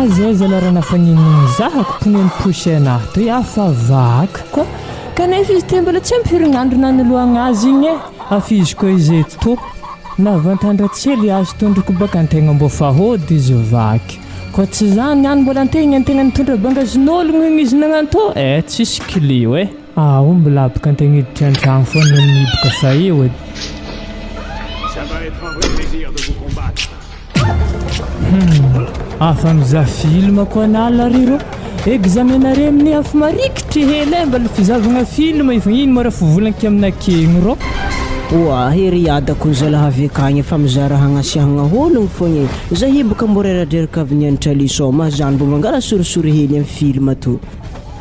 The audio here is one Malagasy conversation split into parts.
zay zalarana fanininy zahako poneny posy anahy toy afa vaky koa kanefa izy te mbola tsy ampirignandro nanoloagna azy igny afizy koa izy eto navantandratsely azo tondroko baka antegna mbo fahody izy vaky koa tsy zany any mbola antegna antegna nitondra bangazon'ologno igny izy nagnanto tsisy kilio mbola abaka antegna hiditra an-tragno fô noniboka fa eo Ça va être un vrai plaisir de vous combattre. Afa mizaha film koa nalary rô examenare amin'ny afo marikitry hely mbala fizavagna film efa ino mora fivolanky aminakegny rô oa hery adako zalaha avy akagny efa mizaha raha hagnasiahagna ologno fogna zahy boka mboreraderaka avy nianatra lisoma zany mbo mangala sorisori hely amin'ny film to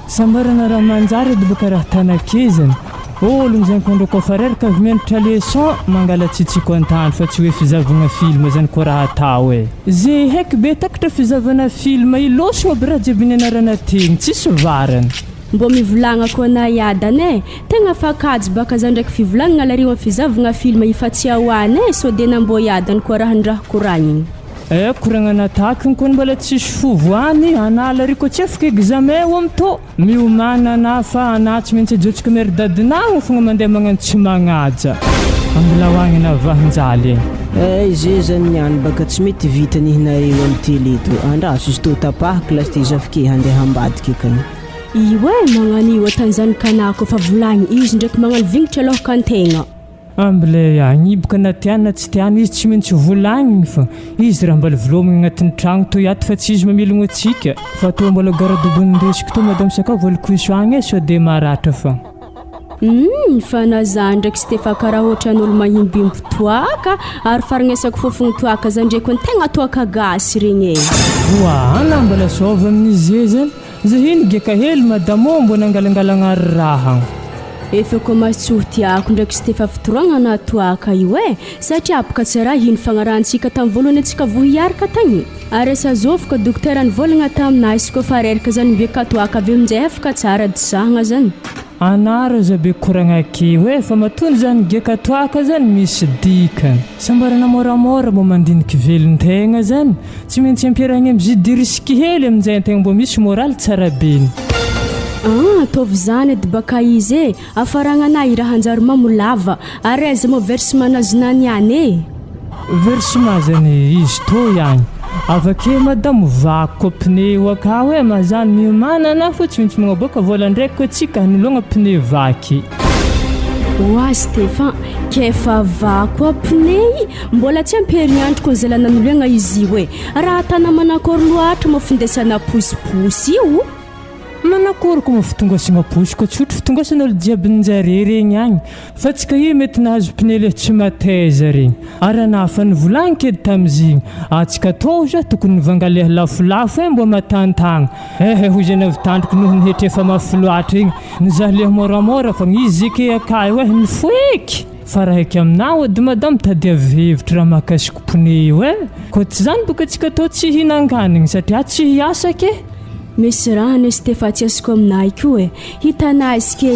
sambarana raha manjary edy boka raha tanakezany ologno zany koa ndroko fa reraka avy mianatra leçon mangala tsitsiko an-tany fa tsy hoe fizavagna film zany koa raha atao zay haiky be takatra fizavana film ilosogna aby raha jiaby nianarana teny tsisy varana mbo mivolagna koa na iadane tegna fakajy baka zany ndraiky fivolagnana lariwa fizavagna film ifa tsy ahoany so de nambo iadany koa raha ndraha koragniny koragna natako koa mbola tsisy fovoany anala ry koa tsy afaka examen amto miomana na fa ana tsy maintsy ajotsika mary dadinao fogna mandeha magnano tsy magnaja ambilahoagny na vahinjaly izy zany niany baka tsy mety vita nihinareo amin'ny télé to andraso izy to tapaha klasy te izy afake handeha ambadika akany iwe magnanio atanzany kanako fa volagny izy ndraiky magnano vingitra alohaka antegna ambile agniboka na tiana tsy tiana izy tsy maintsy volagniny fa izy raha mbola volomigna agnatin'ny tragno toy ato fa tsy izy mamelogno atsika fa to mbola garadobonindesiko to madame sakao volokwisoagny so de maratra fa fa nazany ndraiky sy tefa karaha ohatran'olo mahimbimbo toaka ary faragnesako fofogno toaka zany ndraiky ny tegna toaka gasy regny ana mbola sova amin'izy zany zahiny geka hely madamo mbo nangalangalagna raha efa koa matsotiako ndraiky sy tefa fitoragna na toaka io satria abaka tsara ino fagnarantsika tamin'ny voalohany antsika vohiaraka tagny ary asa zofika dokotera nivolagna taminahy izy koa fa reraka zany beka toaka avy aminjay afaka tsara disahagna zany anara zabe koragna ke fa matony zany geka toaka zany misy dikany sambarana moramora mbo mandiniky velontegna zany tsy maintsy ampiaragna mizidy risky hely aminjay antegna mbo misy moraly tsara beny tovy zany edy baka izy afaragnanahy raha anjary mamolava ary aiza mo versement nazonany any versement zany izy to ihany avake madamo vako pneu akao mazany miomana na fa tsy maintsy magnaboaka vola ndraiky koa tsika hanologna pneu vaky oa Stéphane kefa vako pneu mbola tsy amperiandro koa zala nanologna izy raha tana manakory loatra mo findesana posiposy io manakory koa mafitongasagna posy koa tsotro fitongasan'olo jiaby njare regny agny fa tsika io mety nahazo pneu le tsy mateza regny ary anafa nivolagniky edy tamizigny atsika to za tokony nivangaleha lafolafo mbo matantagna hoy zany avy tandroko noho nihety efa mafy loatra igny nizaha leha moramora fa izy eke akahy nifoeky fa raha eky aminao edy madame tady avy hevitra raha mahakasiko pneu koa tsy zany boka atsika to tsy hinanganigny satria tsy hiasa ke misy raha ny Stéphane tsy asiko aminay koa hitanay isike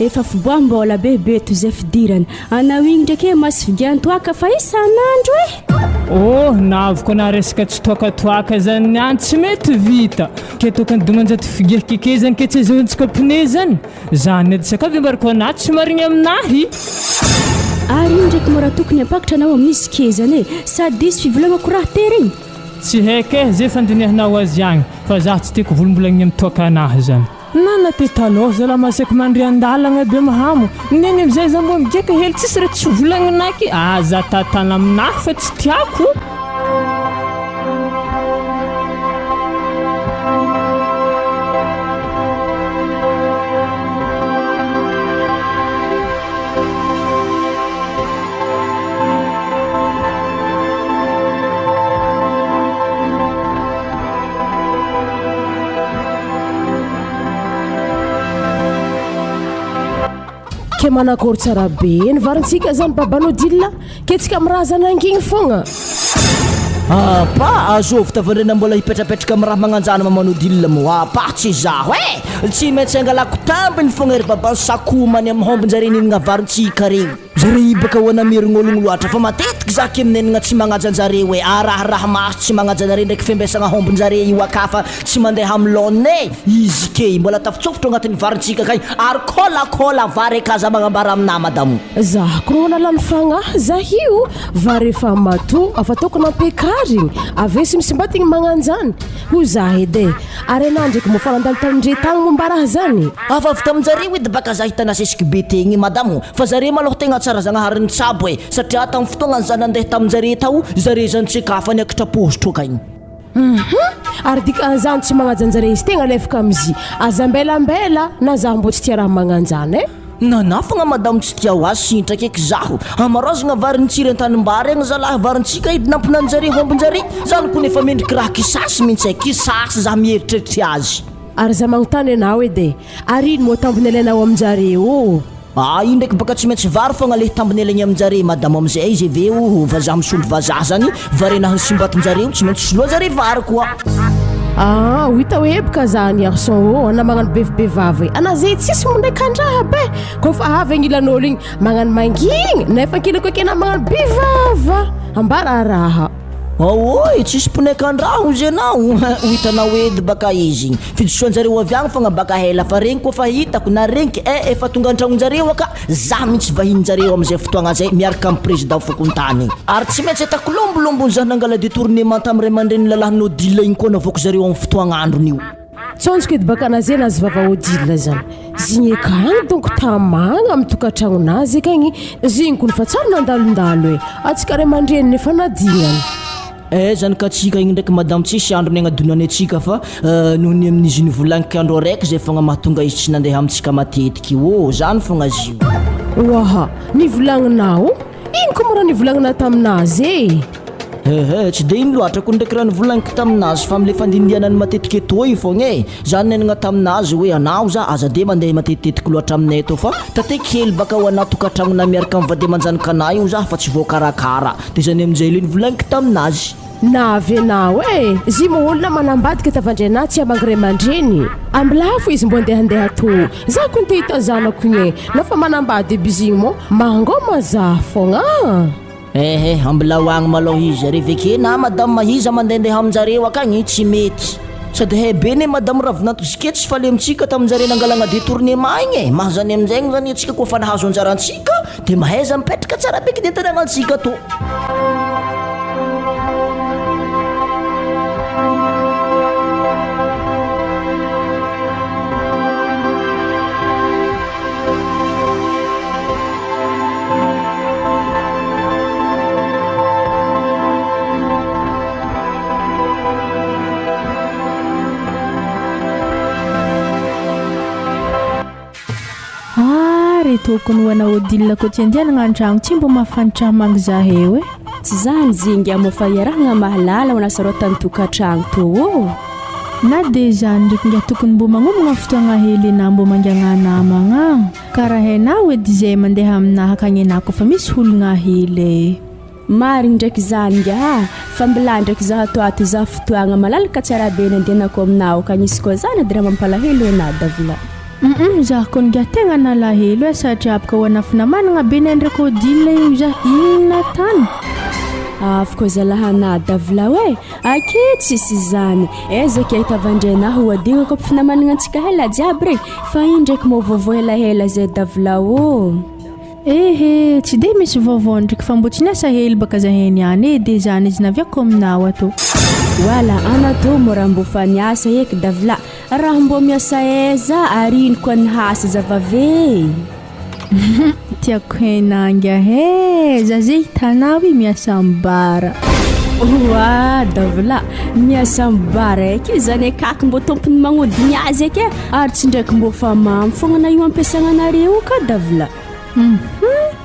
efa fiboambola bebe to zay fidirany anao igny ndraiky masy figiantoaka fa isanandro navoko na resaka tsy toaka zany niany tsy mety vita ke tokony domanjato figia keke zany ke tsy azahoantsika pneu zany edy sakavy mbariko anaty tsy marigny aminahy ary igny ndraiky mora tokony ampakatra anao amin'izy ke zany sady izy fivolagnako raha tery tsy haiky zay fandinihanao azy agny fa za tsy tiako volombolagny amin'ny toaka anahy zany nana te taloha zala masaky mandry andalagna be mahamo neny amizay za mbo migeka hely tsisy raha tsy volagninaiky za tatana aminahy fa tsy tiako ke manakory tsara be nivarintsika zany babanao dilla ke tsika amiraha zany angigny fogna azovy tavandrena mbola hipetrapetraka amiraha magnanjana mamanao dilla mo tsy zaho tsy maintsy angalako tambiny fogna ry babany sakomany amin'ny hombonjare ninagna varintsika regny Zare baka hoana merignologno loatra fa matetiky zaka aminenagna tsy magnajanjare hoe araha maso tsy magnajanjare ndraiky fembesagna hombonjare io akafa tsy mandeha amilone izy ke mbola tafitsofotro agnatin'ny varintsika kay ary kôlakôla vary akaza magnambara amina madamo Zah koa nalany fagnahy zah io vary efa mato afa tokony ampiakarigny avesy misimbatigny magnanjany ho zah edy ary anah ndraiky mofanandalo tamindre tagny momba raha zany afa avy taminjare edy baka zah hitana sesiky be tegny madamo fa zare maloha tegna tsara zagnahariny tsabo e satria tamin'ny fotoagnany zany nandeha taminjare tao zare zany tsikafa ny akatra postro akagny ary dikan'izany tsy magnajanjare izy tegna lefaka amizy azambelambela na zah mbo tsy tia raha magnanjany e nanafagna madamo tsy tia ho azy sintra keky zaho amarozagna varintsira an-tanimbary agny zalahy varintsika edy nampinanjare hombonjare zany koa nefa mendriky raha kisasy mihitsy e kisasy zah mieritreritry azy ary zah magnotany anao edy ary ino moa tambony alainao aminjare o io ndraiky baka tsy maintsy vary fogna le tambony alaigny aminjare madamo amizay izy aveo vazaha misolo vazaha zany varenahany simbatonjareo tsy maintsy soloa zare vary koa hita hoe baka zany garçon ana magnano bevibevavy ana zay tsisy mondraiky andraha be koa fa avy agnilan'olo igny magnano mangigny nefa ankilako akena magnano bivava ambara raha oy tsisy ponaikan-draha ozy anao hitanao edy baka izy fidisoanjareo avy agny fogna baka hela fa regny koa fa hitako na regniky efa tonga an-tragnonjareo aka za mihitsy vahininjareo amizay fotoagna zay miaraka amin'ny président fokontany ary tsy maintsy atako lombolombony zah nangala détournement tamin'ny ray aman-dreny lalahinao dila igny koa navoako zareo amin'ny fotoagn'andron'io tsonjoko edy baka anazy nazy vava odila zany zigny akagny donc tamagna amin'ny tokantrangonazy akagny zigny koa fa tsara nandalondalo e atsika ray aman-dreny nefa nadignany zany ka tsika igny ndraiky madamo tsisy andro ny agnadonany atsika fa noho ny amin'izy nivolagniko andro araiky zay fogna mahatonga izy tsy nandeha amintsika matetiky zany fogna azy io waha nivolagninao ino koa mora nivolagninao taminazy tsy dia ino loatra koa ndraiky raha nivolagniko taminazy fa am'le fandindianany matetiky eto io fogna zany nenagna taminazy hoe anao za aza de mandeha matetitetiky loatra aminay eto fa tatekely baka ho anao tokantragnona miaraka amin'ny vady aman-janaka anay io za fa tsy voakarakara dia zany amin'izay le nivolagniko taminazy navy anao zy mo olona manambadika tavandriana tsy amangiray aman-dreny ambilafo izy mbo andehandeha to za ko nte hita zanako igny nafa manambady bizigny mo mangoma za fogna ambilao agny maloha izy reveke na madamo mahiza mandehandeha aminjareo akagny tsy mety sady hebe ne madamo ravinanto zike tsy faly amintsika taminjare nangalagna détournement igny mahazany amin'izay zany atsika koa fa nahazo anjarantsika dia mahaiza mipetraka tsara beky dia tanàgnantsika to tokony hoana odila ko tsy andehanagna an-tragno tsy mbo mahafanitra mangy zah eo tsy zany zingy amofa iarahagna mahalala ho nasarao tany tokantragno to na dia zany ndraiky ngia tokony mbo magnomagna fotoagna hely na mbo mangiagna namagna karaha hainao edy zay mandeha aminahy akagny anah kofa misy ologna hely marigny ndraiky zany ngia fa mbila ndraiky zah ato zah fotoagna malalaka tsara be nandehanako aminao akagny izy koa zany ady raha mampalahelo anah davila zah koa ngia tegna nalahelo satria apaka ho anafina managna be ndraiky odila io zah inona tany afaka zalahana davila hoe ake tsisy zany ezaka hitavandrenahy ho adigna koa fina managna antsika hela jiaby regny fa ino ndraiky mo vaovao helahela zay davila tsy dia misy vaovao ndraiky fa mbo tsy niasa hely baka zahay niany dia zany izy naviako aminao ato wala anato mora mbo fa niasa eky davila raha mbo miasa eza ary ino koa nihasa zavave tiako henangia za zay hitanao miasa mbara davila miasa mbara eky zany akaky mbo tompony magnodigny azy eky ary tsy ndraiky mbo fa mamy fogna na io ampiasagnanareo ka davila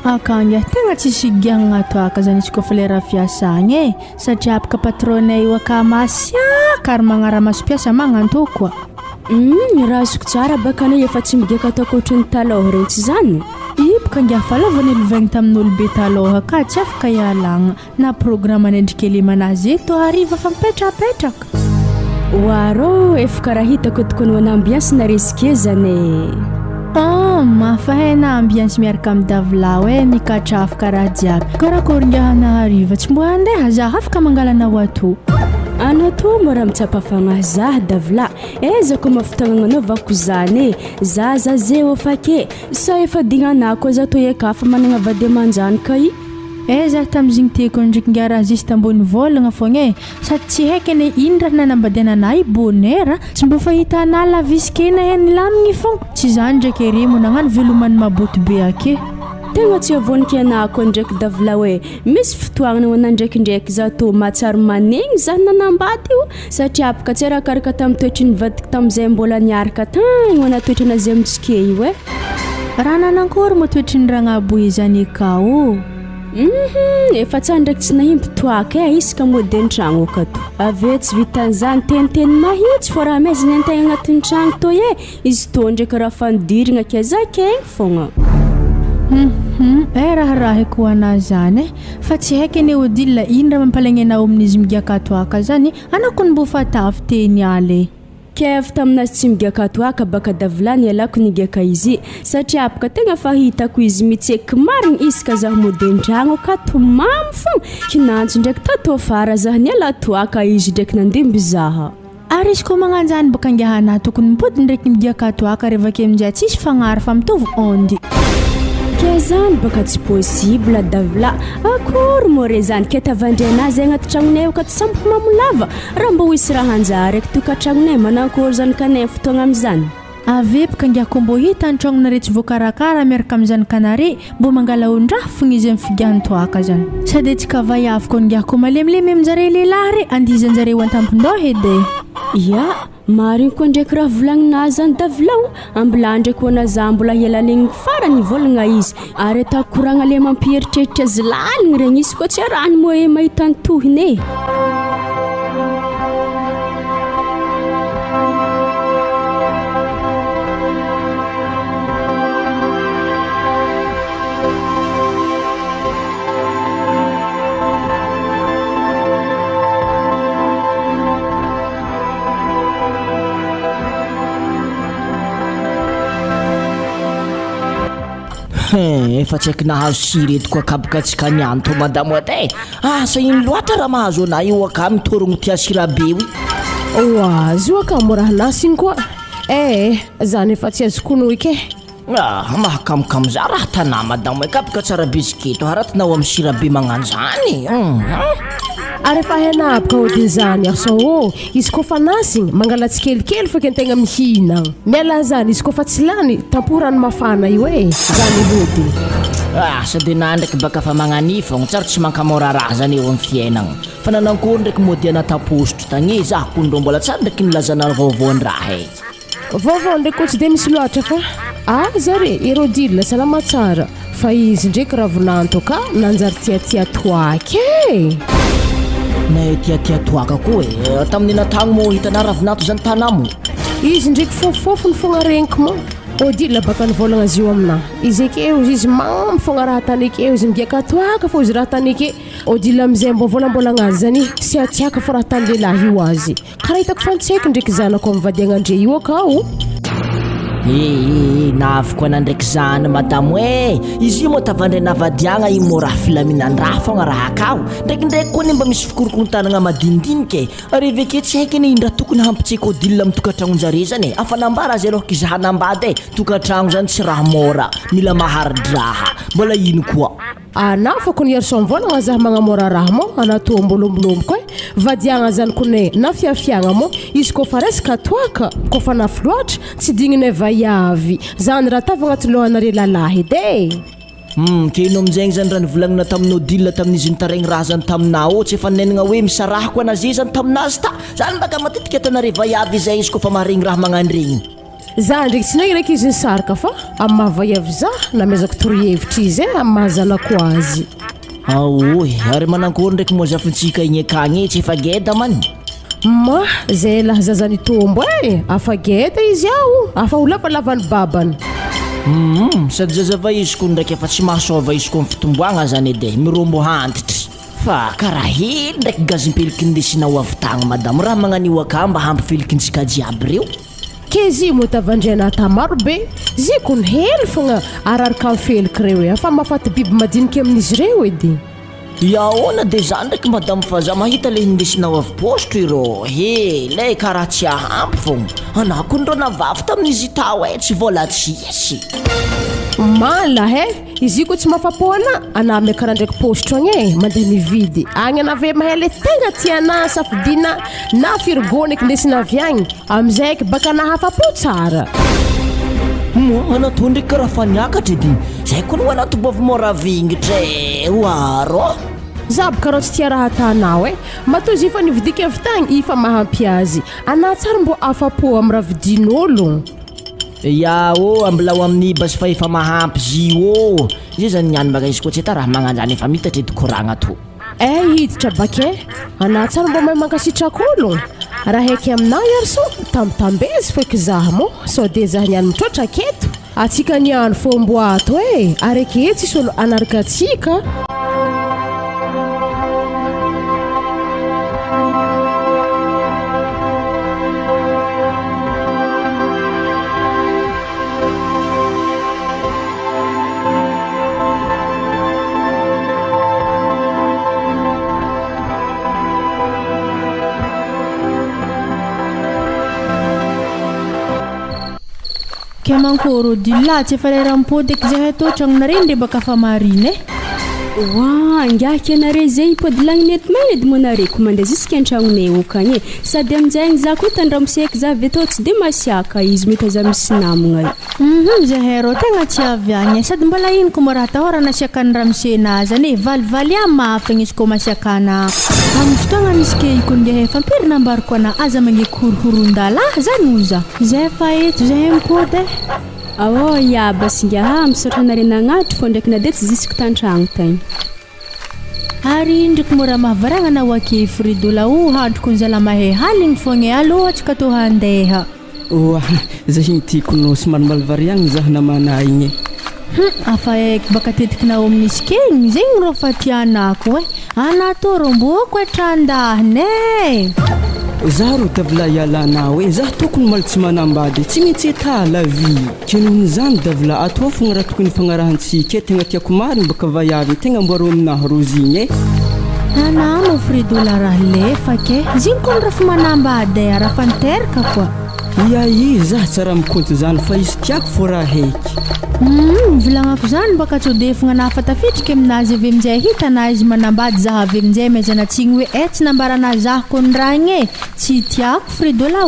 akagny tegna tsisy giagna ato aka zany izy koa fa le raha fiasagny satria apaka patronay io aka masiaka ary magnara-maso piasa magnanto koa raha azoko tsara baka ne efa tsy migaka atao koatriny taloha regny tsy zany baka ngia falavany lovaigny tamin'olo be taloha ka tsy afaka ialagna na programme nendrikely manazy eto hariva fa mipetrapetraka waro efa karaha hitako tokony ho anambiansy na resike zany Mahafahay na ambiance miaraka amin'ny davila hoe mikatrafika raha jiaby karakory ngahana hariva tsy mbo handeha za afaka mangalanao ato anato mora mitsapa fagnahy zah davila ezako mafotognananao vako zany za zeo fake sa efa dignanako za to ekafa managna vady aman-janika i za tamizigny teko ndraiky ngara zista ambony volagna fogna sady tsy haiko ane ino raha nanambadiananahy bonheur tsy mbo fahita anahy lavisikena eny lamigny fogna tsy zany ndraiky ery mo nagnano velomany maboto be ake tegna tsy avoniky anako ndraiky davila hoe misy fotoagna nagnana ndraikindraiky za to mahatsary manegny za nanambady io satria apaka tsy arakaraka tamin'ny toetry ny vadiko tamin'izay mbola niaraka tagny mana toetra nazy amintsika io raha nanankory mo toetry ny ragnaboe izany akao efa tsara ndraiky tsy nahimby toaka isaka mody an-tragno akato aveo tsy vitan'izany teniteny mahitsy fô raha maiziny antegna agnatin'ny tragno to izy to ndraiky raha fandirigna ke zakegny fogna raha ko ana zany fa tsy haiko ane odila ino raha mampalagnanao amin'izy migakatoaka zany anako ny mbo fatafy teny ale kef taminazy tsy migakatoaka baka davilany alako nigaka izy satria apaka tegna fahitako izy mitseky marigny isaka zah mody an-tragno akato mamy fogna kinantso ndraiky tato fara zah nialatoaka izy ndraiky nandimby zaha ary izy ko magnanjany baka ngahana tokony mipody ndraiky migakatoaka revake amin'izay tsisy fagnary fa mitovy ondy ke zany baka tsy possible davila akory more zany ke tavandrianazy agnaty tragnonay akato sampoko mamolava raha mbo hisy raha anjary eky tokantragnonay manankory zany kanay fotoagna am'izany avepaka ngiako mbo hita an-tragnonare tsy voakarakara miaraka amin'izany kanare mbo mangala ondraha fogna izy amin'ny figahan-toaka zany sady tsika vaiaviko ngiako malemilemy amin'jare lehilahy andizanjare ho an-tampon-doha edy ya mariny koa ndraiky raha volagninazy zany davilao ambila ndraiky ho anaza mbola hialalegny farany volagna izy ary atakoragna le mampieritreritra azy laligny regny izy koa tsy arahany mo mahita antohiny efa tsy haiko nahazo siretiko akabaka atsika nianto madamo ate asa ino loatra raha mahazo anahy io aka mitorogno tia sirabe io azy io aka moraha nasiny koa zany efa tsy azoko noiky mahakamokamo za raha tanà madamo akabaka tsara bisiketo haratinao amin'ny sirabe magnano zany ary efa henabaka odin'izany aso izy koa fa nasigny mangala tsikelikely foky antegna mihina miala zany izy koa fa tsy lany tamporany mafana io zany lody sady na ndraiky baka fa magnanifogna tsara tsy mankamora raha zany eo amin'ny fiainagna fa nanankory ndraiky mody anatapositro tagny za kondro mbola tsara ndraiky nilazana vaovaon-draha vaovao ndraiky koa tsy de misy loatra fa zare erodila salama tsara fa izy ndraiky ravinanto ka nanjary tiatia toaky na tia toaka koa tamin'ny natagno mo hitanà ravinato zany tanamo izy ndraiky fofofofony fogna regniko mo odila baka nivolagna azy io amina izy ekeo izy mamy fogna raha tany ekeo izy migiaka toaka fô izy raha tany eke odila amizay mbo volambolagna azy zany sy atiaka fô raha tany lehilahy io azy karaha hitako fa ntsaiky ndraiky zanako amin'ny vadiagnandre io akao naviko ana ndraiky zany madamo izy io mo tavandray navadiagna io mo raha filaminan-draha fogna raha akao ndraikindraiky koa mba misy fikorokontanagna madinidiniky ary aveke tsy haiko ane indraha tokony hampitseko odila amin'ny tokantragnonjare zany afa nambara azy alohaka izy hanambady tokantragno zany tsy raha mora mila maharidraha mbola ino koa anafako ny erison volagna zaho magnamora raha mo anatoa mbolombolomboka vadiagna zany kone na fiafiagna mo izy koa fa resaka toaka koa fa nafy loatra tsy dignine vaiavy zany raha tava agnaty lohanare lalahy edy keno amizegny zany raha nivolagnina tamin'ny odila tamin'izy nitaregny raha zany taminao tsy efa nenagna hoe misarahako anazy zany taminazy ta zany baka matetika atanare vaiavy izay izy koa fa maharegny raha magnandregny za ndraiky tsy nahy raiky izy nisaraka fa amin'ny mahavaiavy za namezako torohevitra izy amin'ny mahazanako azy ary manankory ndraiky moa zafintsika igny akagny tsy efa geda many zay laha zazany tombo afa geda izy ao afa ho lavalavany babany sady zazava izy koa ndraiky efa tsy mahasova izy koa fitomboagna zany edy mirombo hantitry fa karaha hely ndraiky gazimpeliky ndesinao avitagna madamo raha magnanio aka mba hampifelikintsika jiaby reo Kezi mo tavandrena ta marobe zikon hely fogna araraka mifelika reo afa mahafaty biby madinika amin'izy reo edy. Yaona de zany ndraiky madame fa za mahita le hindesinao avy posto irô lay karaha tsy ahampy fogna anao koa ndrô navavy tamin'izy tao tsy voalatsisy. Mala izy ko tsy mafapoana ana me karaha ndraiky posto agny mandeha mividy agny anave mahay le tegna tiana safidina na firgone kindesina avy agny amizay baka nahafapo tsara. Anatao ndraiky karaha fa niakatra edy zay koa no anaty bovy mora vingitra oaro zabo karaha tsy tia raha atanao matozy ifa nividika avy tagny ifa mahampy azy ana tsara mbo afapo amin'ny raha vidin'olo. Yao ambilao amin'ny basy fa efa mahampy zio zay zany niany baka izy koa tsy ta raha magnanjany efa mitatra edy koragna to. Hiditra bake ana tsara mbo mahay mankasitrako raha heky aminao yarso tambezy feky zaha mo so de zaha niany mitrotra keto atsika niany fombo ato areke tsisy olo anaraka atsika. Kemankoro dilla tsy fareram-po deky zahay tô tragnonareo ndre baka fa mariny Wa ngiaky anare zay podilagny nety may edy monareko mandeha jusqu'à an-tragnonay okagny sady amin'izay za koa tandramoseky za avy tô tsy de masiaka izy mety za misy namagna zahay rô tegna tsy avy agny sady mbola ino ko mora tahora nasiaka ny ramosena zany valivaly amafagna izy ko masiakana amin'ny fotoagna misy ke ikondeha fampirina ambariko ana aza magneky horohoron-dala zany oza zay fa eto zahay mipody ya basinga misaotra nare nagnatro fô ndraiky na de tsy zisiko tantragno tagny ary ndraiky mora mahavaragna na wake fridola handroko nzala mahay haligny fogna alô atsika tô handeha zahy tiako no somary malivariagny zaho namana igny afa eky baka tetiky na amin'isy kegny zegny rô fa tianako anato rô mboko trandahine zaho ro davila ialanao zaho tokony maly tsy manambady tsy mitsy etala vie kenohony zany davila atoa fogna raha tokony fagnarahantsika tegna tiako mariny baka vaiavy tegna mboaro aminahy rozigny anamo fridola raha lefa ke ziny koa raha fa manambady raha fanteraka koa zaho tsara mikonto zany fa izy tiako fô raha heky mivilagnako zany baka tsy hodefagna nafatafitry aminazy avy amin'izay hitana izy manambady zaho avy amin'izay maizanatsigny hoe tsy nambarana zaho koa ny raha igny tsy tiako fridola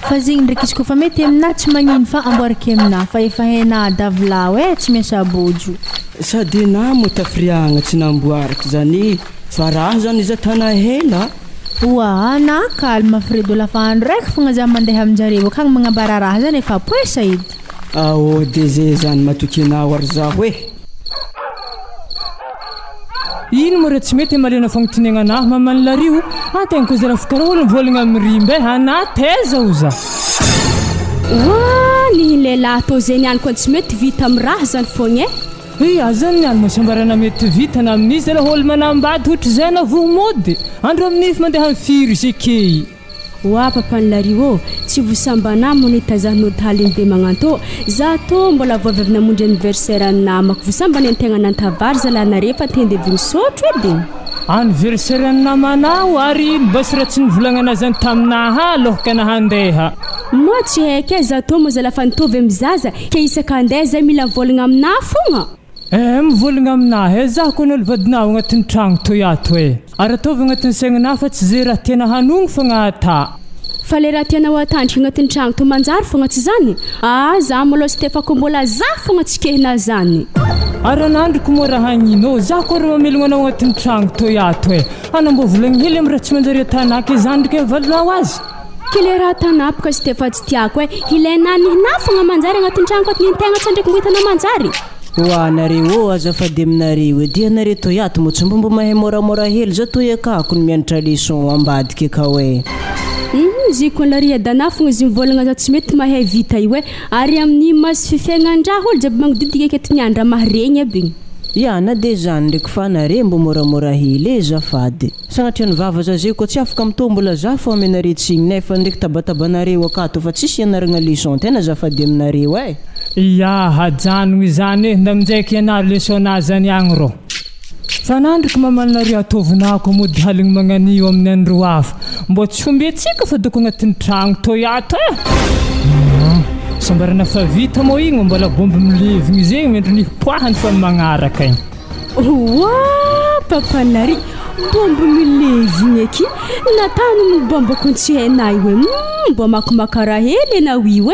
fa zegny ndraiky izy kofa mety aminahy tsy magnino fa amboarika aminahy fa efa hainah davilao tsy miasa bojo sady namo tafiriagna tsy namboariko zany fa raha zany izy tana hela ana kalma fridola fa andro raiky fogna za mandeha aminjareo akagny magnambara raha zany efa poesa edy de zay zany matokinao ary zaho ino mo tsy mety malena fagnotiniagna anahy mamanlario tegna ko zara fikara olo mivolagna amirimbe ana teza oza ny lehilahy tô zay niany koa tsy mety vita amin'ny raha zany fogna azany niany masambarana mety vita na amin'izy la olo manambady ohatra zay na vohomody andro amin'ify mandeha mifiry sekey papanlario tsy vosambana monita za notalin'be magnanto za to mbola voavy namonjy anniversaire anamako vosambany antegna nantavary zalanare fa tendevigny sotro edy anniversaire anamanao ary basy raha tsy nivolagna zany taminaha lohaka na handeha mo tsy heky za to mo zala fa nitovy amizaza ke isaka andeha zay mila mivolagna aminah fogna mivolagna aminahy zaho koa nolo vadinao agnatin'ny tragno toy ato ary ataovy agnatin'ny saignanahy fa tsy zay raha tiana hanogno fogna ata fa le raha tianao atandriky agnatin'ny tragno to manjary fogna tsy zany za maloha sy tefako mbola za fogna tsy kehina zany ary anandroko moa raha hagnino zaho koa raha mamelogna anao agnatin'ny tragno toy ato ana mbo volagny hely amin'ny raha tsy manjary atanaka zany ndraiky avalinao azy kile raha tanapaka sy tefa tsy tiako ilainanihina fogna manjary agnatin'ny tragno koa nintegna tsy ndraiky mbohitana manjary nareo azafady aminareo edy anare to yato mo tsy mbombo mahay moramora hely za to akako ny mianatra leçon ambadika kao ziko laria dana fogna izy mivolagna za tsy mety mahay vita io ary amin'ny masy fifeagnan-draha olo jiaby magnodidika aketo niandra maharegny aby Ya na de zany ndraiky fa nare mbo moramora hely zafady sagnatria ny vava zazeo ko tsy afaka mitombola za fo amenare tsigny nefa ndraiky tabatabanareo akato fa tsisy ianaragna leçon tena zafady aminareo Ya hajanogny izany ndamijaiky ianaro leçon-nazy any agny rô fa nandriky mamalnareo ataovinako mody haligny magnanio amin'ny andro hafa mbo tsy hombiantsika fa doko agnatin'ny tragno to ato sambarana fa vita mo igny mbola bomby milevigny zegny mendry nipoahany fa magnaraka igny papanary bomby milevigny aky natany ny bomba kon tsy hainay hoe mbo makomakara hely anao io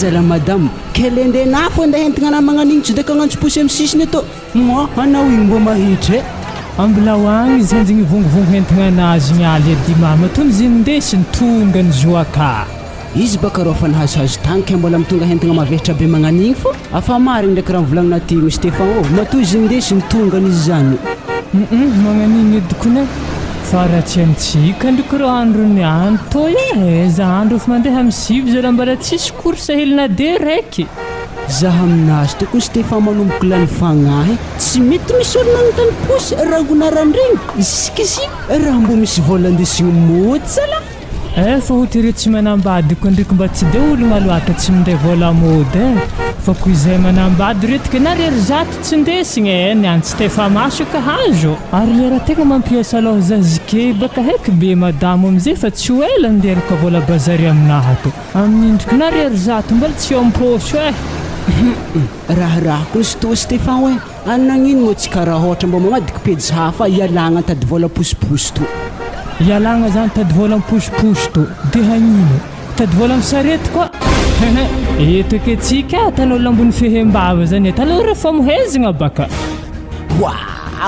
Zala madame kelende nafo andeha entigna na magnan'igny tsy deka agnantsy posy amin'ny sisiny ato mo anao igny mbo mahitra ambilao agny zanjigny vongovongo entigna anazy igny aly dimama tony ziny ndesiny tonga ny zoaka izy baka rô fa nahazohazo tanky mbola mitonga entigna mavehitra be magnan'igny fo afa marigny ndraiky raha volagnina teny Stéphane matoy izy ndesiny tonga n'izy zany magnan'igny edikone faratsiantsika ndriky rô androny antoy za andro fa mandeha misivy zala mbala tsisy course helina de raiky zaha aminazy tokony Stéphane manomboky lany fagnahy tsy mety misy olona agnontany posy rangonarandregny ziskizy raha mbo misy vola andesigny motsala fa hotery tsy manambady ko ndriky mba tsy de ologna loatra tsy minday vola mody fa ko izay manambady retiky narery zato tsy ndesigny niany Stéphane maso ka hazo ary lera tegna mampiasa loha zazike baka heky be madamo amizay fa tsy ho ela nderaka vola bazary aminaha to amin'indriky narery zato mbola tsy amposo raha koa sy toa Stéphane hoe anagnino mo tsy karaha ohatra mba magnadiky pejy hafa ialagna tady vola posiposy to ialagna zany tady vola miposiposy to de hagnino tady vola misarety koa eto aketsika tan'olona ambony fehembava zany taloha rehefa mohezigna baka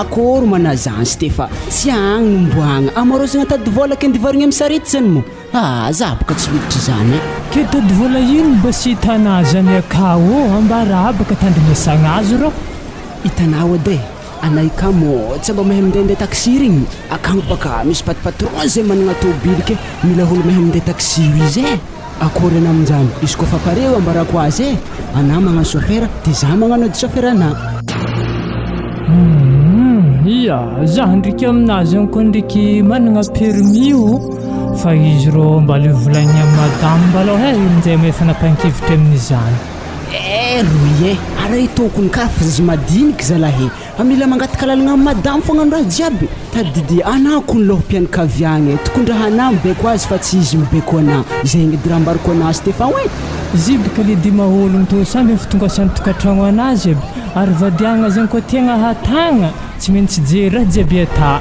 akory manazany Stéphane tsy agny nomboagna amarozagna tady vola ke ndivarigny amin'ny sarety zany mo za baka tsy miditra zany ke tady vola ino mba sy hitana zany akao ambara baka tandrinesagna azy rô hitanao ade anay ka mo tsy mba mahay mindehandeha taxi regny akagny baka misy patron zay managna tôbily ke mila olo mahay mindeha taxi izy akory ana amin'izany izy koa fa pareo ambarako azy ana magnano chauffeur dia za magnano ady chauffeur ana za ndriky aminazy any koa ndriky managna permis fa izy rô mba le volagny amin'ny madame mbaloha amin'izay maefa nampankevitra amin'izany roy ara hitokony karaha fa zazy madiniky zalahy amila mangataka lalagna amin'ny madame fogna andraha jiaby tadidy anako ny loham-pianakaviagny tokondraha ana mibeko azy fa tsy izy mibeko ana zegny edy raha ambariko ana Stéphane hoe zibika le dima ologno to samby fitongasany tokantragno anazy aby ary vadiagna zegny koa tiagna hatagna tsy maintsy jery raha jiaby ata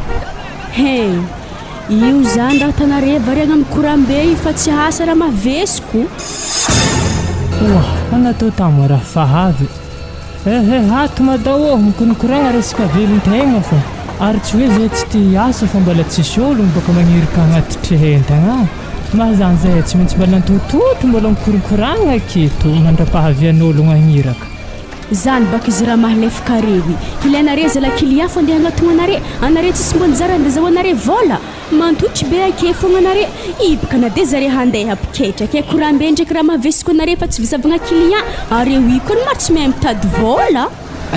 io zany raha tanare variagna amin'ny courant-be fa tsy asa raha mavesiko anatao tamo raha fahavy hato madao mikonikoragna resaka velon-tegna fo ary tsy hoe zay tsy te asa fa mbala tsisy ologno baka magnirika agnatitry hentagna mazany zay tsy maintsy mbala antototro mbola mikorikoragna aketo mandra-pahavian'ologno agniraka zany baka izy raha mahalefaka rewy ilainare zala client fa andeha agnatogna anare tsisy mbo nizara andezahoanare vola mantotry be ake fogna anare ibaka na de zare handeha apiketra ke courant-be ndraiky raha mavesiko anare fa tsy visavagna client ary io koa maro tsy mahay mitady vola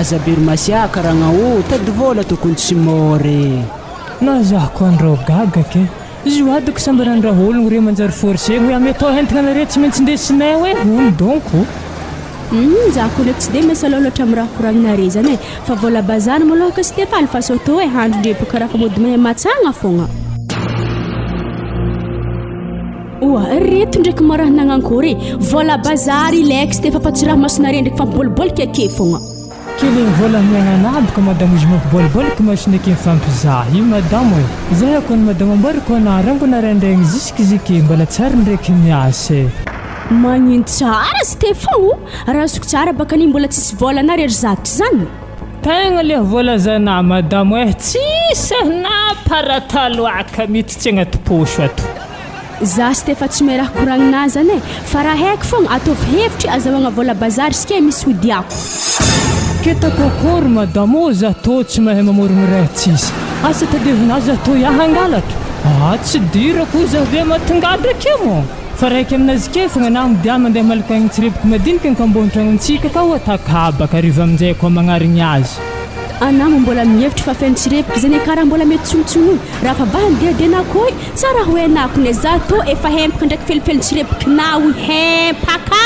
azabery masia karagna tady vola tokony tsy more na za koa andrô gaga ke izy adiko sambarandraha ologno re manjary forcegny hoe ametao hentigna anare tsy maintsy ndesinay hoe hono donko za koa ndraiky tsy de miasa loatra amin'ny raha koragninare zany fa vola bazary malohaka Stéphane fa soto hoe handrondrebaka raha fa mody mahay matsagna fogna reto ndraiky maraha nagnankory vola bazary ilaiky Stéphane fa tsy raha masonare ndraiky fa mibolibolika ake fogna kely vola miagnanabaka madamo izy mampibolibolika masina ake mifampizaha io madamo zahay koa ny madamo ambariko anarango narandraigny ziskizike mbala tsara ndraiky miasa magnino tsara Stéphane raha soko tsara baka ny mbola tsisy vola anare ry zato zany tegna le vola zana madamo tsisy na tarataloaka miditsy agnaty posy ato. Za sy tefa tsy mahay raha koragnina zany e. Fa raha haiko fogna ataovy hevitry azahoagna vola bazary sika misy hodiako. Ketakokory madamo za tô tsy mahay mamorogno raha tsisy. Asa tadevina za tô hangalatra. Tsy dirako za avy mahatongadra ake mo. Fa raiky aminazy ke fogna na midia mandeha malaka agny tsirepoko madinika ny kambon-tragnontsika ka ho atakabaka ariva amin'izay koa magnarigny azy. Anamo mbola mihevitry fa fiaintsirepoko zany karaha mbola mety tsonotsono. Raha fa bandeadena koy tsara ho enako ne za tô efa hempaka ndraiky felifelintsirepoko na ho hempaka.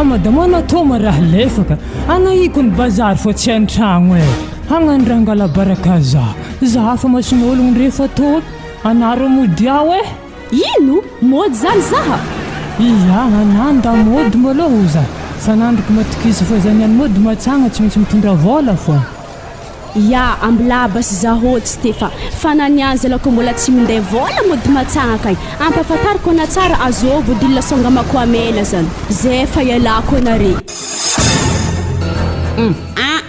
Madamo anatô maraha lefaka. Anaiko ny bazary fô tsy an-tragno e. Hagnandrangala baraka za fa masina ologno rehefa tô anaro mody ao e. Ino? Mody zany zaha? Iya, ananda mody maloha za. Fa nandroko matokisa fa zany any mody matsagna tsy maintsy mitondra vola fô. Ya, ambilabas zaho tsy tefa. Fa naniazy alako mbola tsy minday vola mody matsagna kay. Ampafatariko na tsara azovo dilla songamako amela zany. Zay fa ialako anare.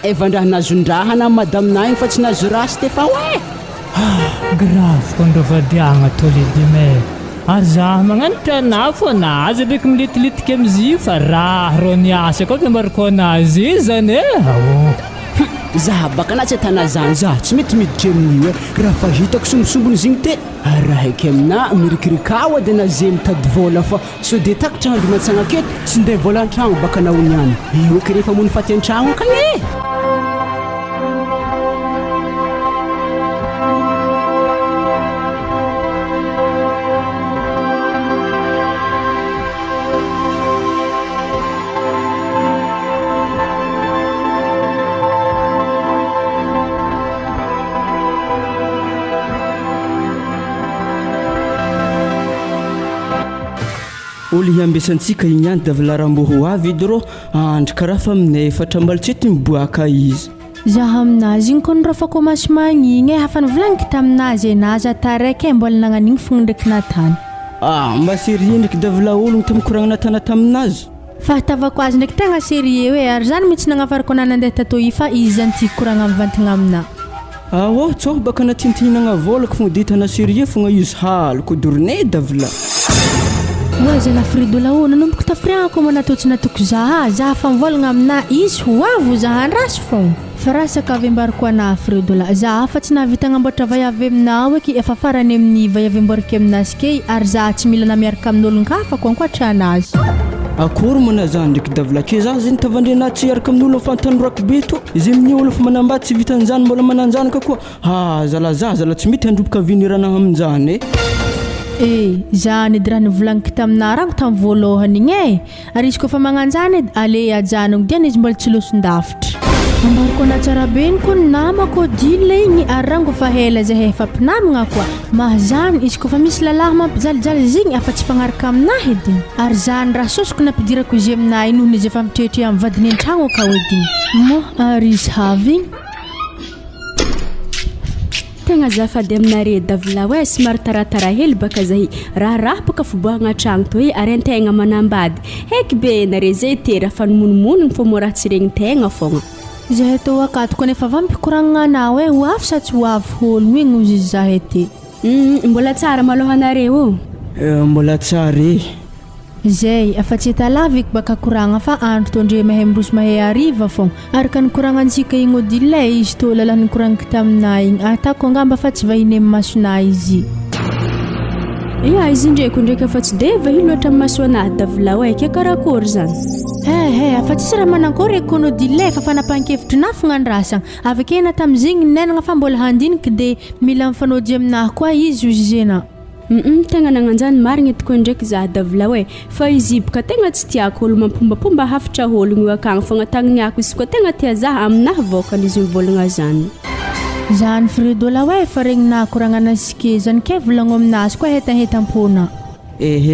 Efa ndraha nazondrahana madame naigny fa tsy nazo raha sy tefa hoe. Grave koa ndro vadiagna tô ledime. Ary za magnanitra na fô na azy beky militilitika am'izy fa raha rô niasa koa fiambariko anazy zany e. Za baka na tsy atana zany za tsy mety miditra amin'io e. Raha fa hitako sombosombony zigny te raha haiky amina mirikirikawa de na zay mitady vola fa so de takatra andro matsagna aketo tsy nday vola an-tragno baka na oniany. Io ke rehefa mony faty an-tragno kany e. Olo hiambesantsika igny any davy larambo ho avy edy rô andry karaha fa aminay efatra mbalitsety miboaka izy. Zaho aminazy igny koa nirô fa komasy magnigny e hafa nivolagniko taminazy e naza taraiky mbola nagnan'igny fogna ndraiky natany. Mba serie ndraiky davy laologno tamikoragnana natana taminazy. Fahatavako azy ndraiky tegna serie hoe ary zany mitsy nagnafarako ana nandeha tato i fa izy zany tiako koragna mivantagna amina. Tsô baka natintinagna volako fogna ditana serie fogna izy haloko dorne davy la. Zala frido lao nanomboko tafiriako manatotsy natoko za fa mivolagna amina izy hoavo za andrasy fogna. Fa rasaka avy ambariko ana frido la za fa tsy navita agnamboatra vayavy aminao eky efa farany amin'ny vayavy amboariko aminazy ke ary za tsy mila namiaraka amin'olon-kafa ko ankoatra anazy. Akory mana zany ndraiky davy la ke za zany tavandrena tsy iaraka amin'olo fantanyrako be to izay amin'ny olo fa manambaty tsy vitan'izany mbola mananjanaka koa zala tsy mety handroboka avinirana amin'izany zany edy raha nivolagniko tamina rango tamin'ny voalohany igny e. Ary izy koa fa magnanjany edy ale ajanogno diany izy mbola tsy loson-davitra. Ambariko na tsara be ny koa namako dila igny ary rango fa hela zay efa mpinamagna koa. Mahazany izy koa fa misy lalahy mampijalijaly zigny afa tsy fagnaraka aminahy edy. Ary zany raha sosoko nampidirako izy aminahy noho izy efa mitrehetry amin'ny vadiny an-tragno ka edy. Ary izy havy tegna zafady aminare davila hoe somary taratara hely baka zahy raha baka fiboahagna tragno to ary an-tegna manambady heky be nare zay tera fa nomonomonogno fa mora tsy regny tegna fogna. Zahay tô akato koa nefa vampikoragnana anao hoe hoafy sa tsy hoafy ologno igny ozy izy zahay ty. Mbola tsara maloha anareo mbola tsara Zay afa tsy talavik baka koragna fa andro tondre mahay mbrosy mahay ariva fogna araka ny koragnantsika igny odile izy tô lalany koragna taminay igny atako angamba fa tsy vahiny amin'ny masona izy. Izy ndraiky fa tsy de vahiny loatra amin'ny masona davila hoe ke karakory zany. Afa tsy raha manankory kono dile fa fanapahan-kevitry na fogna andrasagna avake na tamizigny nenagna fa mbola handiniky de mila mifanody aminahy koa izy uzena. Tegna nagnanjany marigny toko ndraiky za davila hoe fa izy boka tegna tsy tiako olo mampombapomba hafitra ologno io akagny fogna tagniniako izy koa tegna tia za aminahy vokany izy mivolagna zany. Zany fridola hoe fa regny na koragnana sike zany ke volagno aminazy koa hetam-pona.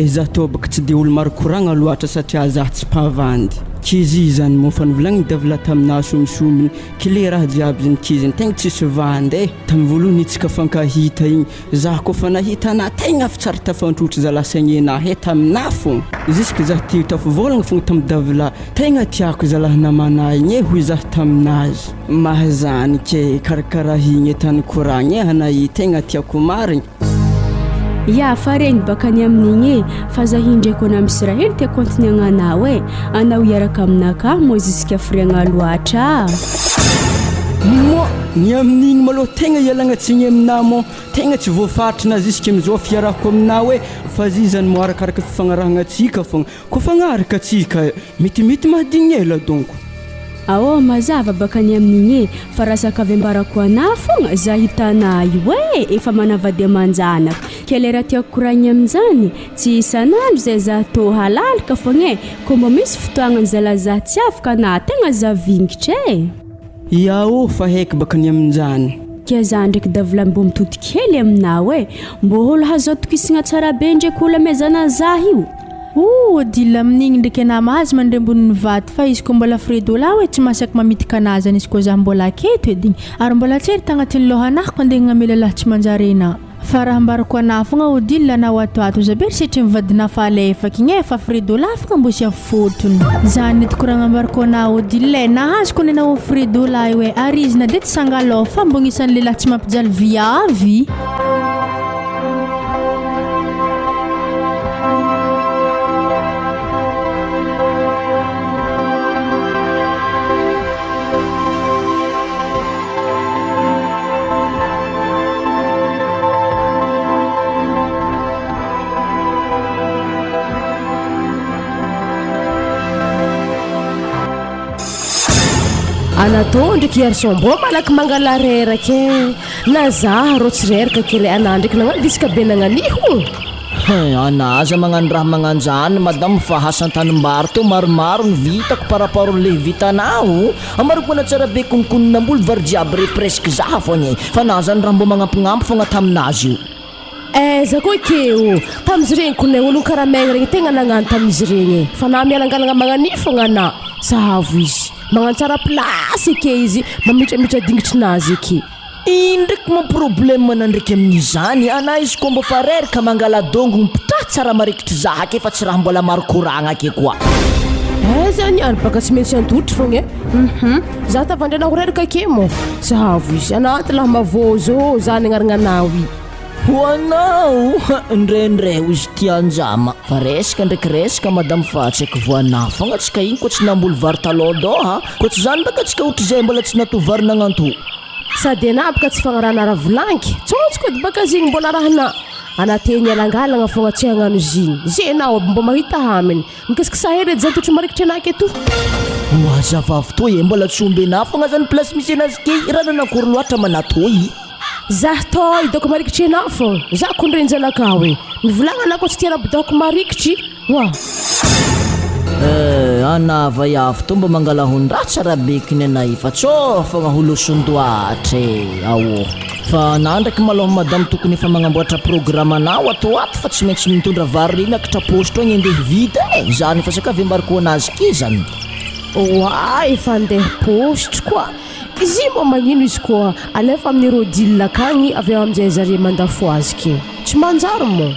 Za tô baka tsy de olo maro koragna loatra satria za tsy mpavandy. kizy izany mofany volagny davla tamina somsominy kile raha jiaby zany kiziny tegna tsisy vandy tamy voalohany itsika fankahita igny za kofa nahita na tegna avy tsara tafantrotry za lasaignenahy tamina fogna jusque za tia tafivolagna fogna tamy davla tegna tiako zalahy namana igny hoy za taminazy mahazany ke karakara igny tany koragny hanahy tegna tiako marigny ya faregny bakany amin'igny fa za hindraiko ana Israely te continuer anao anao iaraka aminaka mo jusqu'à friagna loatra mo ny amin'igny malo tegna ialagna tsigny aminamo tegna tsy voafatrina jusque amizao fiarako aminao fa zizany mo arakaraka fifagnarahagna atsika fogna ko fagnaraka atsika mety mahadigny ela donc ao mazava bakany amin'igny fa rasaka avy ambarako ana fogna za hitana io efa manavady amanjanaka ke lera tiako koragny amin'izany tsy isanandro zay za tô halalaka fogna ko mba misy fotoagna zalaza tsy afaka na tegna za vingitra yao fa haiko bakany amin'izany ke za ndraiky davla mbo mitody kely aminao mbo olo hazotoko isigna tsara be ndraiky olo amezana za io dila amin'igny ndraiky ana mahazy mandrembon'ny vady fa izy ko mbola fredola tsy masaky mamitika anazy izy ko za mbola aketo ediny ary mbola tsery tagnatin'ny lohanahiko andeha ngamela lahy tsy manjarena fa raha mbarako ana fogna odila na watoato zabery setry mivadina falefaka igny fa fredola fogna mbo sy afotony zany netiko raha mbarako ana odila nahazy ko nena fredola io ary izy na de tsy sangalo fa mbo gnisan'ny lehilahy tsy mampijaly viavy anatô ndraiky garçon mbo malaky mangala reraka na za ro tsy reraka kely ana ndraiky nagnano disaka be nagnaniho anaza magnano raha magnanjany madame fa hasan-tanimbary to maromaro ny vitako par rapport le vitanao amaroko na tsara be konikononamboly vary jiaby re presque za fogna fa na zany raha mbo magnampignampy fogna taminazy io za koa keo tamizy regny konay olo karamegna regny tegna nagnano tamizy regny fa na mialangalagna magnani fogna ana sahavo izy magnano tsara plasy ke izy mamitra dingitrinazy ke indraiky mo problème nandraiky amin'izany ana izy ko mbo fa reraka mangala dongo mpitra tsara marikitry za ke fa tsy raha mbola maro koragna ke koa zany any baka tsy maintsy antotry fogna za tavandranao reraka ke mo sahavo izy anaty laha mavozo zany agnaragnanao hoanao ndrendre izy tianjama fa resaka ndraiky resaka madame fa tsy haiko voana fogna tsika igny ko tsy namboly vary talodo ko tsy zany baka tsika ohatra zay mbola tsy natovary nagnanto sady ana baka tsy fagnarana raha volanky tsontsoko edy baka zigny mbola rahana anateny alangalagna fogna tsy hagnano zigny zenao mbo mahita haminy mikasiky sahery edy zany totry marikitry anaky eto wazavavy toy mbola tsy ombena fogna zany place misy anazy ke raha nanakory loatra manatoy zah toy doko marikitry anao fogna za kondrenjanakao mivolagna anao ko tsy tia rabidoko marikitry wa anava yavy to mba mangala hondraha tsara bekiny anay fa tsô fogna holosondoatre ao fa nandraky maloha madame tokony efa magnamboatra programme anao atoato fa tsy maintsy mitondra vary ry miakatra poste agny andeha vita zany fa sakavy ambariko anazy ke zany wa efa andeha poste koa izy mo magnino izy koa alefa amin'ny rodile akagny avy eo amin'izay zare mandafo azy ke tsy manjary mo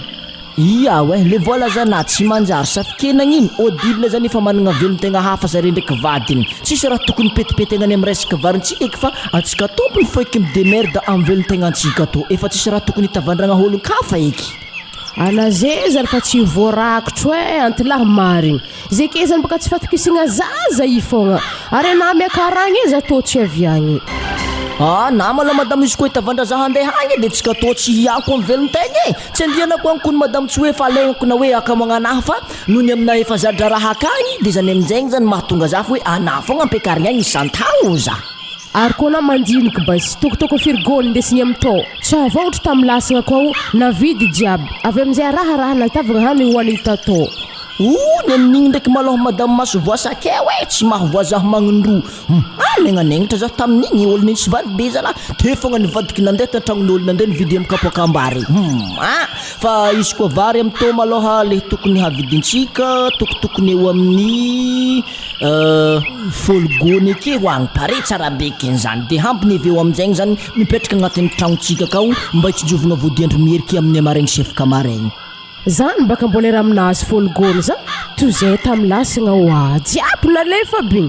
ia le vola zana tsy manjary safikenagna iny odile zany efa managna velony tegna hafa zare ndraiky vadiny tsisy raha tokony petipetengna any amin'ny resaka varintsika eky fa atsika tompony foiky midemerde amin'ny velony tegna antsika to efa tsisy raha tokony hitavandragna olon-kafa eky anazay zany fa tsy voarakitro antilahy marigny zay ke zany baka tsy fatokisigna zaza i fogna ary ana miakaragny za tô tsy aviagny namala madame izy koa hitavandra za handeha agny de tsika tô tsy hiako amin'ny velon-tegna tsy andianako agny kony madame tsy hoe fa alegnako na hoe akamognanahy fa nony amina efa zadra raha akagny de zany amin'izegny zany mahatonga za fa hoe ana fogna ampiakarigny agny isantao za ary koa na mandiniky basy tokotoko firgony ndesigny amin'ny tao tsy avotra tamin'ny lasagna koa navidy jiaby avy amin'izay raha nahitavagna hany hoanigny tatao Nenigny ndraiky maloha madame masovoasake hoe tsy mahavoazaho magnindro. Legnanenitra zaho tamin'igny olo nisy vady be zala te fogna nivadiky nandeha tantragnon'olo nandeha nividy amin'ny kapakambary. Fa izy koa vary amin'ny tô maloha le tokony havidintsika tokotokony eo amin'ny fologony ake hoagny pare tsara bekeny zany de hampiny avy eo amin'izay zany mipetraka agnatin'ny tragnontsika akao mba hitsijovagna vodiandry mierika amin'ny amaregny sefaka maraigny. Zany baka mbola raha aminazy fologony za toy zay tamin'ny lasagna hoa jiaby nalefa be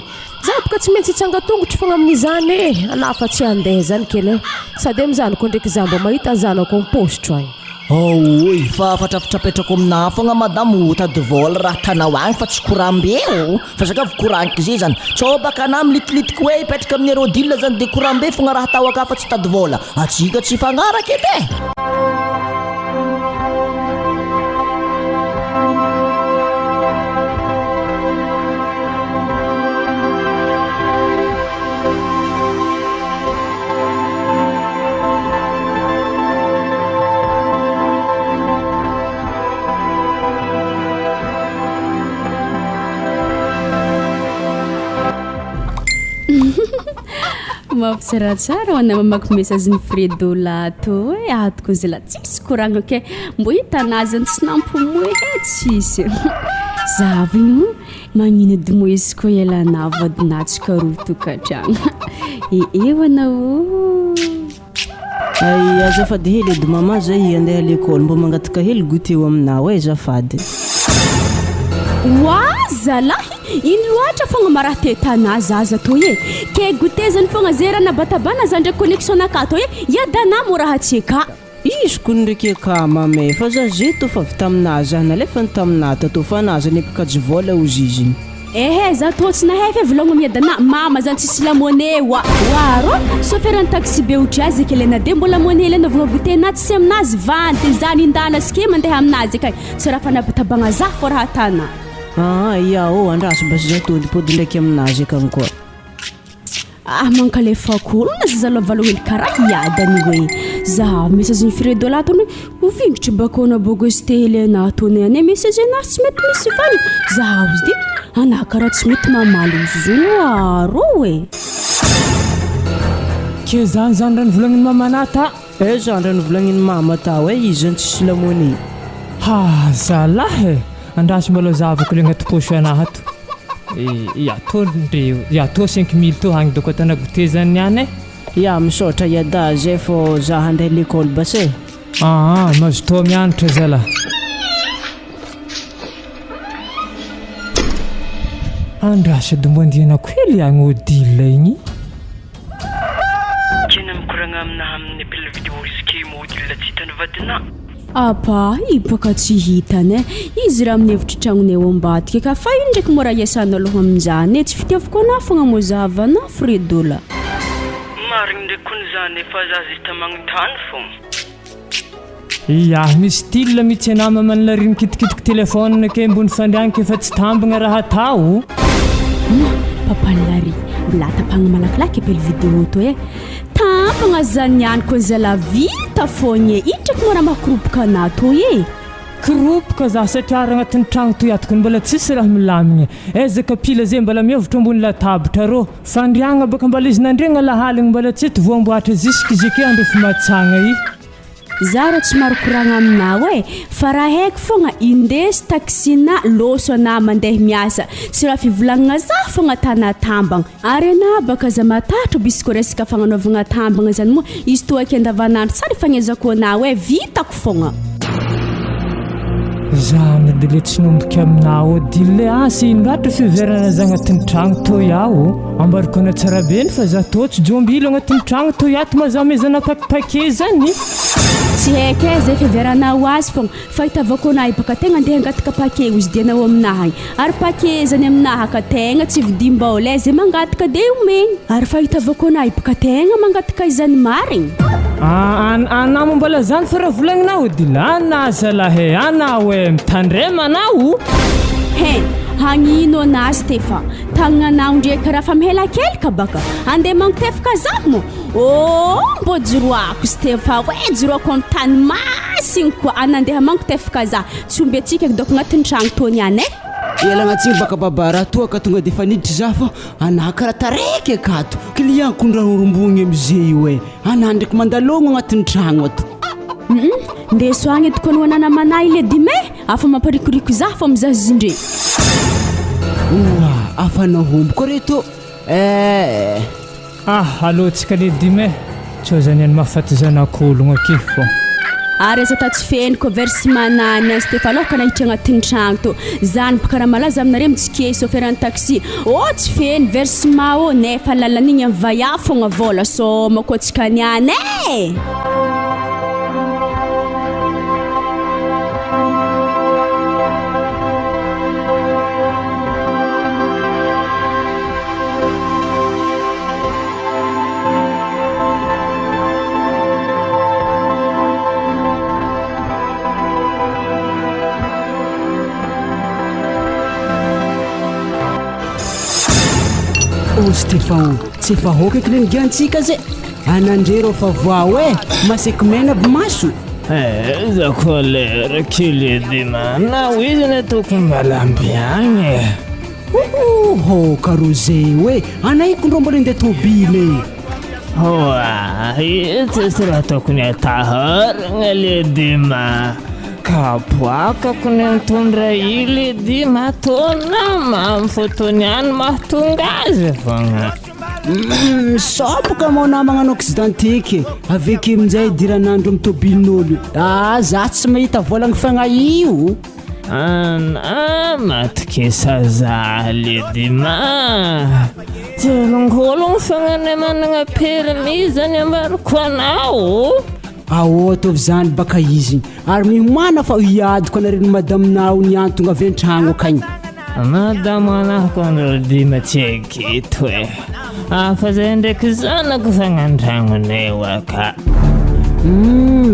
za baka tsy maintsy hitsanga tongotry fogna amin'izany anafa tsy andeha zany kely sady amin'izany koa ndraiky za mba mahita zanako am'positro agny. Oy fa fatrafitrapetrako amina fogna madamo tady vola raha tanao agny fa tsy korambe fa sakafo koraniko zay zany tsao baka ana militiliko hoe ipetraka amin'ny aerodile zany de korambe fogna raha tao aka fa tsy tady vola atsika tsy fagnaraka edy Mampitsaratsara ho ana mamaky messagen'ny Fredola to hoe atoko zay la tsisy koragna ke mbo hitanazy ny tsy nampomoe tsisy zavy igny magnino dimoesy koa ialana vadinatsika roa tokantrano eo anao ay azafady hely edy mama zay andeha à l'école mbo mangataka hely goûté eo aminao azafady zalahy ino loatra fogna maraha tetana zaza to e ke goûté zany fogna zerana batabana zany ndraiky connexion nakato e iadana mora hatsika izy koa ndraiky aka mame fa za zay to fa vita aminazy nalefa ny taminata to fa anazy nepakajy vola ozy ehe za to tsy nahay fa volagno miadana mama zany tsisy lamone waro soferany taxi be utriazy kelena de mbola mone le novogna goûté naty sy aminazy vanty zany indana ske mandeha aminazy kay tsy raha fanabatabagna za fo raha tana yao andraso basy zay to dipody ndraiky aminazy akagny koa mankalefa koa na zalo valohely karaha iadany hoe za message Fredola tony uvingitry bakona bogosté helena tony ane message na tsy mety misy vany za uzy ana karaha tsy mety mamaly zoaro we ke zany rano volagniny mamanata zany rano volagniny mama ta hoe izy ny tsisy lamony zalahy andraso mbalo zavako le agnaty posy anahato to 5000 to hagny doko tana goûté zany niany misaotra iada zay fô za handeha l'école basé mazo to mianatra zalahy andraso edy mbo andianako hely agny odile igny kena mikoragna aminaha amin'ny appel vidéo izy modile tsy hitany vadina apa ibaka tsy hitane izy raha amin'ny hevitry tragnonay ambadika ka fa ino ndraiky mora iasana aloha amin'izany tsy fitiavako ana fogna mozavana Fredola marigny ndraiky koa zany efa za zista magnontany fogna misy style mitsy ana mamanlariny kitikitiky telefône ke ambony fandriagnika efa tsy tambagna raha tao papalary milatapagna malakilaky appel vidéo to tampagna zany ihany koa zala vita fogna indraiky mora mahakoropaka ana to koropaka za satria raha agnatin'ny tragno to atoko mbola tsisy raha milamigna ezaka pila zay mbola miavitra ambony latabatra rô fandriagna baka mbola izy nandriagna lahaligny mbola tsy eto voamboatra ziskizeke andro efa matsagna zara tsy maro koragna aminao fa raha haiko fogna indesy taxina loso ana mandeha miasa tsy raha fivolagnana za fogna tana tambagna ary ana baka za matatra bisiko resaka fagnanaovagna tambagna zany moa izy to aky andavanandro tsara fagnezako ana vitako fogna zany de le tsy nomboka aminao dile sy indratra fiverana za agnatin'ny tragno to ao ambariko ana tsara beny fa za to tsy jombilo agnatin'ny tragno to ato maza mezana pakipake zany tsy haika zay fiverana ho azy fogna fa hitavako anahy baka tegna andeha angataka pake izy dianao aminahy ary pake zany aminahy ka tegna tsy vidimbaolay zay mangataka de omeny ary fa hitavako anahy baka tegna mangataka izany marigny anamo mbola zany fa raha volagninao dila ana zalahy ana hoe mitandrema anao hagnino ana Stefa tagnanao ndraiky raha fa mihelakelika baka andeha magnotefaka zaho mo mbo jiroako Stefa hoe jiroako amin'ny tany signy koa anandeha manko tefaka za tsy omby atsika doko agnatin'ny tragno tony any Ialagnatsiny baka babara toa ka tonga defa niditra za fa ana karaha taraiky akato client kondrahorombogny amizay io ana ndraiky mandalogno agnatin'ny tragno ato ndeso agny ediko ny anana manay le dime afa mamparikoriko za fa mizazindre afa nahomboko reto alotsika le dime tsy zany any mahafaty zanak'ologno ake fô ary za tatsy feniko versemanany an Stefano ka nahitra agnatin'ny tragno to zany bakaraha malaza aminareo mitsike chauffeur taxi tsy feny versement ô nefa lalan'igny amin'ny vaya fogna vola so makoatsika niany Stefano, tsy efa hoka kileny giantsika zay anandrero fa voao maseky mena maso za kolera kely dimana oiziny tokony mbalambiagny karo zay anaikondrô mbola ndeha tobile tsisy raha tokony atahoragna le dima kapoakako ny mitondra ile dima tona mamifotony any mahatonga azy fogna misopoka mao namagna anao accidenteky aveke aminjay diranandro amin'ny tobilin'olo za tsy mahita volagny fagna io matikesa za le dima tsy olongologno fagnany managna permis zany ambariko anao atovy zany baka izy ary mihomana fa hiadiko anareny madaminao niantogna avy an-tragno akagny madamo anahako andro dima tsy aketo fa zay ndraiky zanako fagnandragnonay aka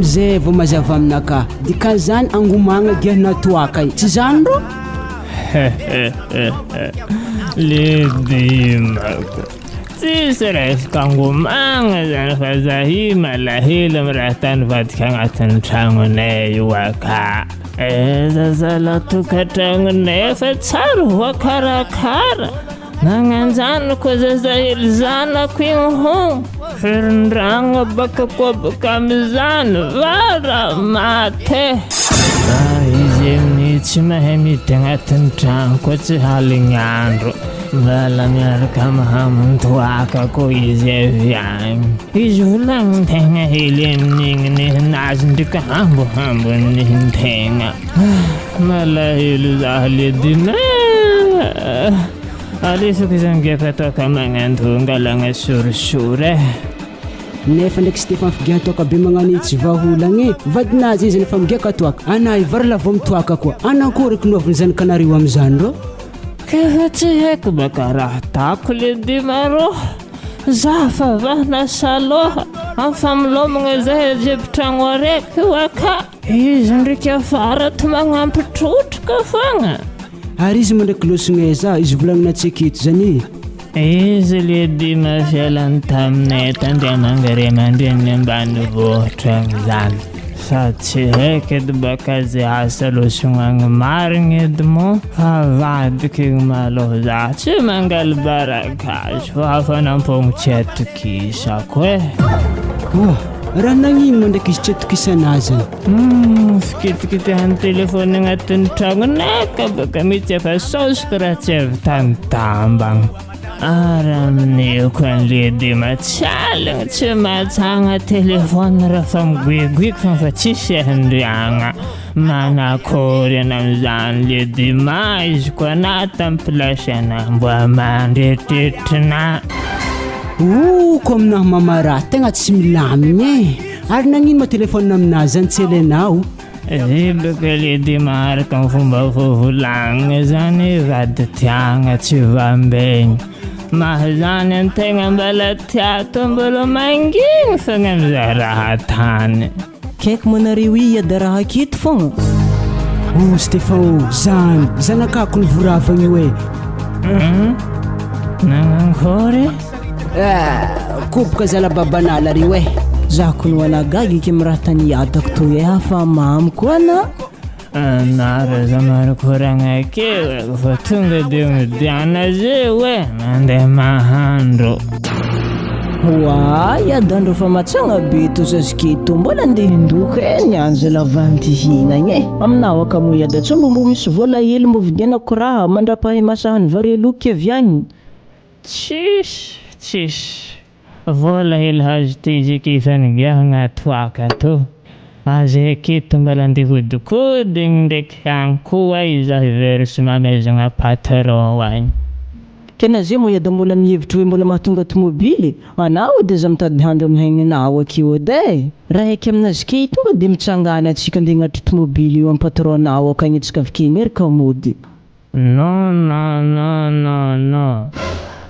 zay vao mazava aminaka dika zany angomagna giahina toaka tsy zany ro le dimako tsisy resaka angomagna zany fa zahy malahelo amin'ny raha tany vadika agnatin'ny tragnonay io aka zazala tokantragnonay fa tsara voakarakara nagnanjany koa zazahely zanako igny hogno ferin-dragno baka koa baka amizany vara maty izy amin'ny tsy mahay mity agnatin'ny tragno koa tsy haligny andro mbala miaraka mahamontoaka koa izy avy agny izy volagny tegna hely amin'igny nihinazy ndraika hambohambon'igny-tegna malahelo zaho le dima alesako izany gefa toaka magnantonga lagna sorisory nefa ndraiky Stefano figiahatoaka be magnano tsy vaholagny vadinazy izy nefa migaka toaka ana ivarala vao mitoaka koa anakoryky noviny zanakanareo am'izany ro kefa tsy haiko baka raha tako le dima ro za fa vahana saloha amifamilomagna zahay jebi-tragno araiky aka izy ndraiky afara ty magnampitrotroka fogna ary izy mandraiky losigna za izy volagnina tsy aketo zany izy le dima fialany taminay tandeha mangare mandreny ambany vohitra am'izany sa tsy haiko edy baka zay asa losognagny marigny edy mo fa vadika igny maloha za tsy mangaly barakazy fa afa nampogno tsy atokisako raha nagnino ndraiky izy tsy atokisanazy fikitikitihany telefony agnatin'ny tragnonaka baka mety efa sosiko raha tsy avy tantambagna ary amineko an'le dima tsy aligny tsy mahatsagna telefony raha fa migoegoeko fa tsisy handriagna manakory ana am'izany le dima izy koa anata amin'ny plasy anahy mba mandretritrina ko aminahy mamara tegna tsy milamigny ary nagnino ma telefônina aminazy zany tsy elenao baka le dima araka amin'ny fomba vovolagna zany vady tiagna tsy vambegny mahazany an-tegna mbala tiato mbola mangigny fogna am'izay raha tany kaiky manareo iada raha aketo fogna Stefano zany zanakako ny voravagny io nanankory koboka zala babanala reo za ko no anagagy ke miraha tany atako toy hafa mamy koa na nara zamary koragna kely fa tonga dia midiana zay hoe mandeha mahandro Wah, adandro fa matsagna be to zaziketo mbola andeha hindoko niany zay lavanty hinagny aminao akamo iadatsy mbombo misy vola hely mbo vidianako raha mandrapahay masahany vareloky avy agny tsisy vola hely hazo teziky ifanigiahagna toaka to azy aketo mbala andeha hodikodigny ndraiky hany koa izaho iversy mamezagna patron agny tena zay mo iada mbola mihevitra hoe mbola mahatonga tomobily anao dia za mitady handro amin'ny haigninao akeo edy raha haiky aminazy ke tonga dia mitsangana atsika andeha hagnatry tomobily io amin'ny patronao akagny atsika avike merika mody non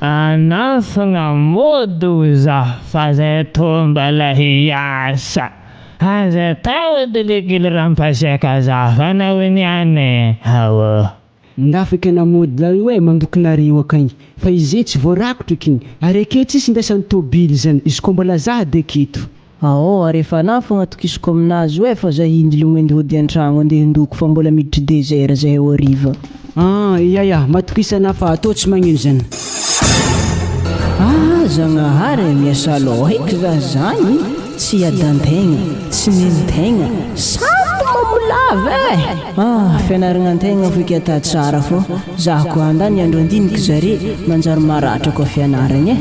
anao fogna mody za fa zay to mbala hiasa aza tao edy lekily rampasiaka za fa anao niany awa ndafika namody la hoe mandokinareo akagny fa izy tsy voarakotro kiny ary ake tsisy ndraisan'ny tobily zany izy ko mbola zahady aketo rehefa anao fogna tokisiko aminazy hoe fa za indilo mendy hody an-tragno andeha hindoko fa mbola miditry désert zay eo ariva ya matokisana fa atao tsy magnino zany zagnahary miasa loha heky za zany tsy adan-tegna tsy nentegna sambo mamolava fianaragna an-tegna foiky ata tsara fô za ko andany andro andiniky zare manjary maratra koa fianaragna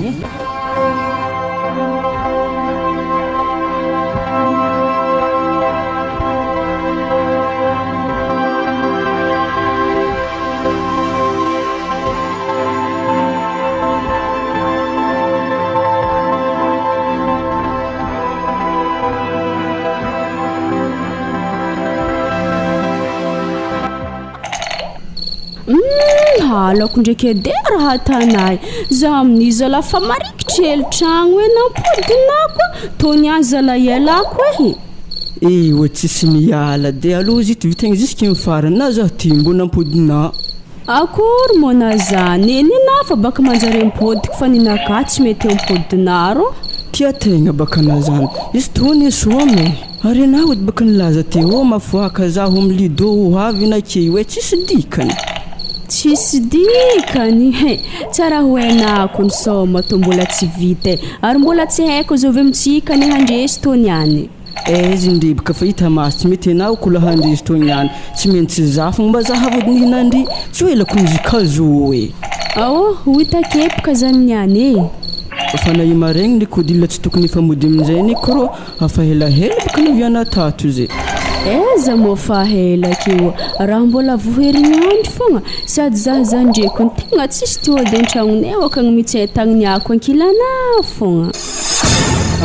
halako ndraiky edy raha tanay za amin'ny zala fa marikitry hely tragno hoe nampodinako tony zala ialako hoe tsisy miala dia aloha izy vitegna ziska mifarana na zaho ty mbo nampodina akory mona zany nina fa baka manjary mipodiko fa ninaka tsy mety mipodinaro tia tegna baka na zany izy tony soame ary anao edy baka nilaza teo mafoaka zaho amin'ny lido ho avy nake hoe tsisy dikany tsisy dikany tsara hoenako ny soma to mbola tsy vita ary mbola tsy haiko zao ve mitsikany handresy to niany izy ndrebaka fa hita masy tsy mety anao kola handresy to niany tsy maintsy zafagna mba zahavody nihinandry tsy hoe lako nizikazo hoe hita kepoka zany niany fa na imaregny ny kodila tsy tokony famody amin'izay ny koro afa helahela baka naviana tato zay eza mo fa hela keo raha mbola voherignandro fogna sady za ndraiky ny tegna tsisy ty hody an-tragnonay akagny mitsetagny ako ankilana fogna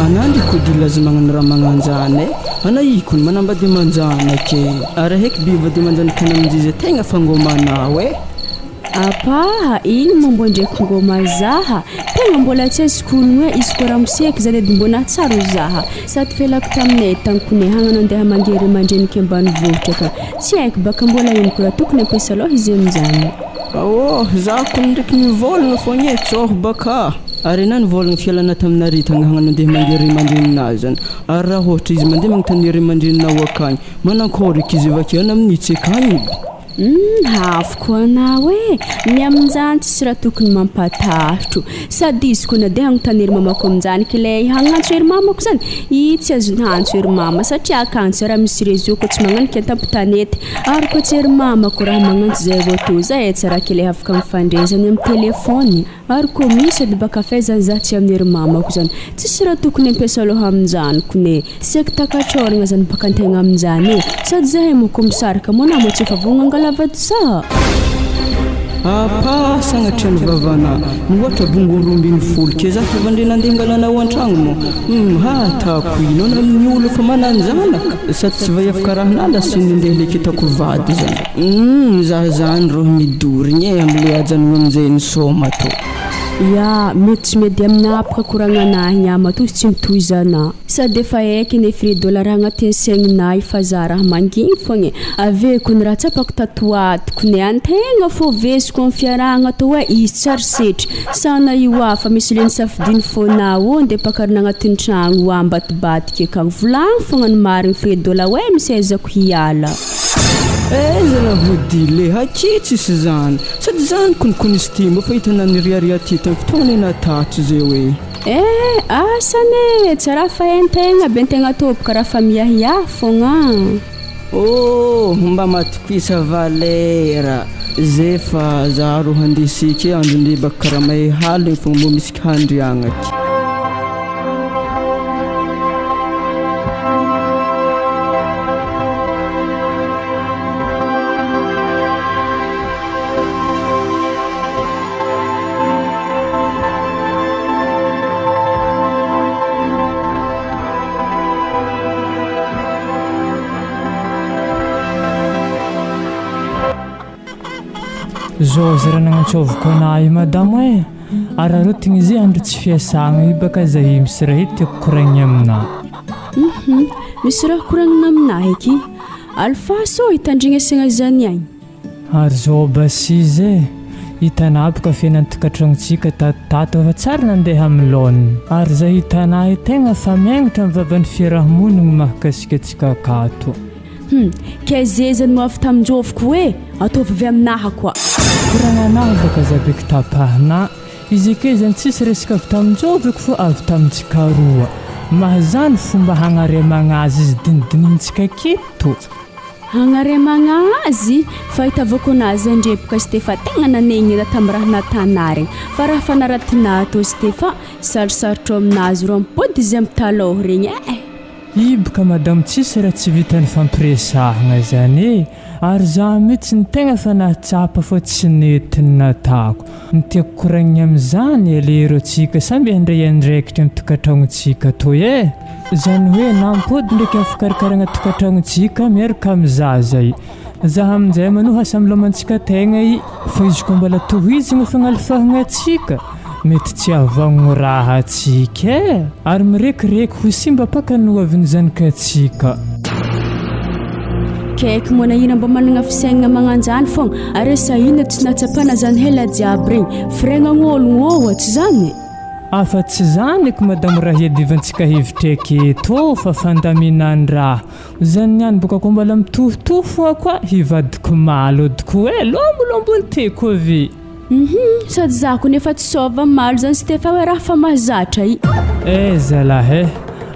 anandry kodila azy magnano raha magnanjany anaikony manambady manjana ke ary heky bivady manjanaka amin'izy tegna fangomanao igny momba ndraiky ngoma zaha tegna mbola tsy azokony hoe izy ko raha miseky zany edy mbona tsaro zaha sady felako taminay tankony hagnano andeha mangery mandreniky ambanivohitra ka tsy haiko baka mbola ino koa tokony ampiasa loha izy amin'izany za ko ndraiky nivolagna fogna tsoho baka ary na nivolagna fialana taminaritagna hagnano andeha mangery mandreninazy zany ary raha ohatra izy mandeha magnontany mandreninao akagny manankoryky izy avake ana amin'itsy akagny hafiko anao ny amin'izany tsisy raha tokony mampatahotro sady izy ko na dia hagnontany mamako amin'izany ke ilay hagnantso hery mamako zany tsy azony hantso hery mama satria akantso raha misy réseau ko tsy magnanika tampitanety ary ko tsy hery mamako raha magnantso zay voto zay tsara ke ilay afaka mifandrezany amin'ny telefony ary ko misy edy baka faizany za tsy amin'ny hery mamako zany tsisy raha tokony ampiasa loha amin'izany kone tsy haiko takatroragna zany baka antegna amin'izany sady zahay moko misarika moana mo tsy efa vonangala vady sa sagnatria ny vavana ohatra bongorombiny folo ke za fa vandrena andeha ngalanao an-tragno mo hatako ino na amin'ny olo fa mananjanaka sady tsy vahiafaka raha nala sy nandeha leky atako vady zany za zany roho midorigny amile ajanono amin'izay ny soma to Ya, mety tsy mety amin'apaka koragnanahy amato tsy mitohizana. Sady efa aiky ny $3 agnatin'ny saigninahy fa za raha manginy fogna. Aveko ny raha tsapako tatoatiko ny antegna fô vesiko amin'ny fiarahagna atao hoe izy tsary setry. Sana io fa misy leny safidiny fôna onde pakarina agnatin'ny tragno ambatibatika akagny. Volagno fogna ny mariny $3 hoe misy aizako hiala. Zala vodile hakitsy zany sady zany konikonisy ty mba fa hitana ny riaria ty tany fotoana natato zay hoe asane tsara fa entegna bentegna topoka raha fa miahiahy fogna mba matokisa valera zay fa za ro handesika andro nde baka karaha mahay haly fogna mbo misy handriagnaky. Zao zay raha nagnantsovako anahy madamo e ararotigny izy andro tsy fiasagna io baka zahy misy raha tiako koragny aminahy. Misy raha koragnina aminahy eky alfaso hitandrigna saigna zany agny. Ary zao basi izy hitanà baka fiainan'ny tokantragnontsika tato fa tsara nandeha amin'ny laoniny. Ary zahy hitanà tegna fa miaingitra amin'ny vavan'ny fiarahamonigny mahakasika antsika akato. Ke zezany moafy taminjovoko hoe ataovy avy aminaha koa. Koragnanahy baka zabeky tapahana izy ake zany tsisy resaka avy taminjovoko fô avy tamintsika roa. Mahazany fomba hagnaremagna azy izy dinidinintsika keto. Hagnaremagna azy fa hitavako anazy andrepaka Stefa tegna nanenina tamin'ny raha natanarigny fa raha fa naratinah to Stefa sarosarotro aminazy ro mipody izy amin'ny taloha regny Ibaka madamo tsisy raha tsy vitan'ny fampiresahagna zany ary za mitsy ny tegna fa nahatsapa fô tsy netiny natako. Ny tiako koragny amin'izany lerotsika samby handray andraikitra amin'ny tokantragnontsika toy zany hoe nampody ndraiky amin'ny fikarakaragna tokantragnontsika miaraka amin'za zay. Zaho amin'izay manoha asamlamantsika tegna fa izy koa mbola tohizigna fagnalifahagna atsika mety tsy avagno raha atsika ary mirekireky ho simba paka noaviny zanakatsika. Kaiky mona ina mba managna fisaigna magnanjany fogna ara-tsaina tsy natsapana zany hela jiaby regny firegnan'ologno ohatsy zany. Afa tsy zany ko madamo raha hiadivantsika hevitra eketo fa fandaminan-draha zany niany boka ko mbola mitohitohy foa koa hivadiko malo odiko hoe lombolombo ny teko avy. Sady zako nefa tsy sova malo zany Stefa hoe raha fa mahazatra zalahy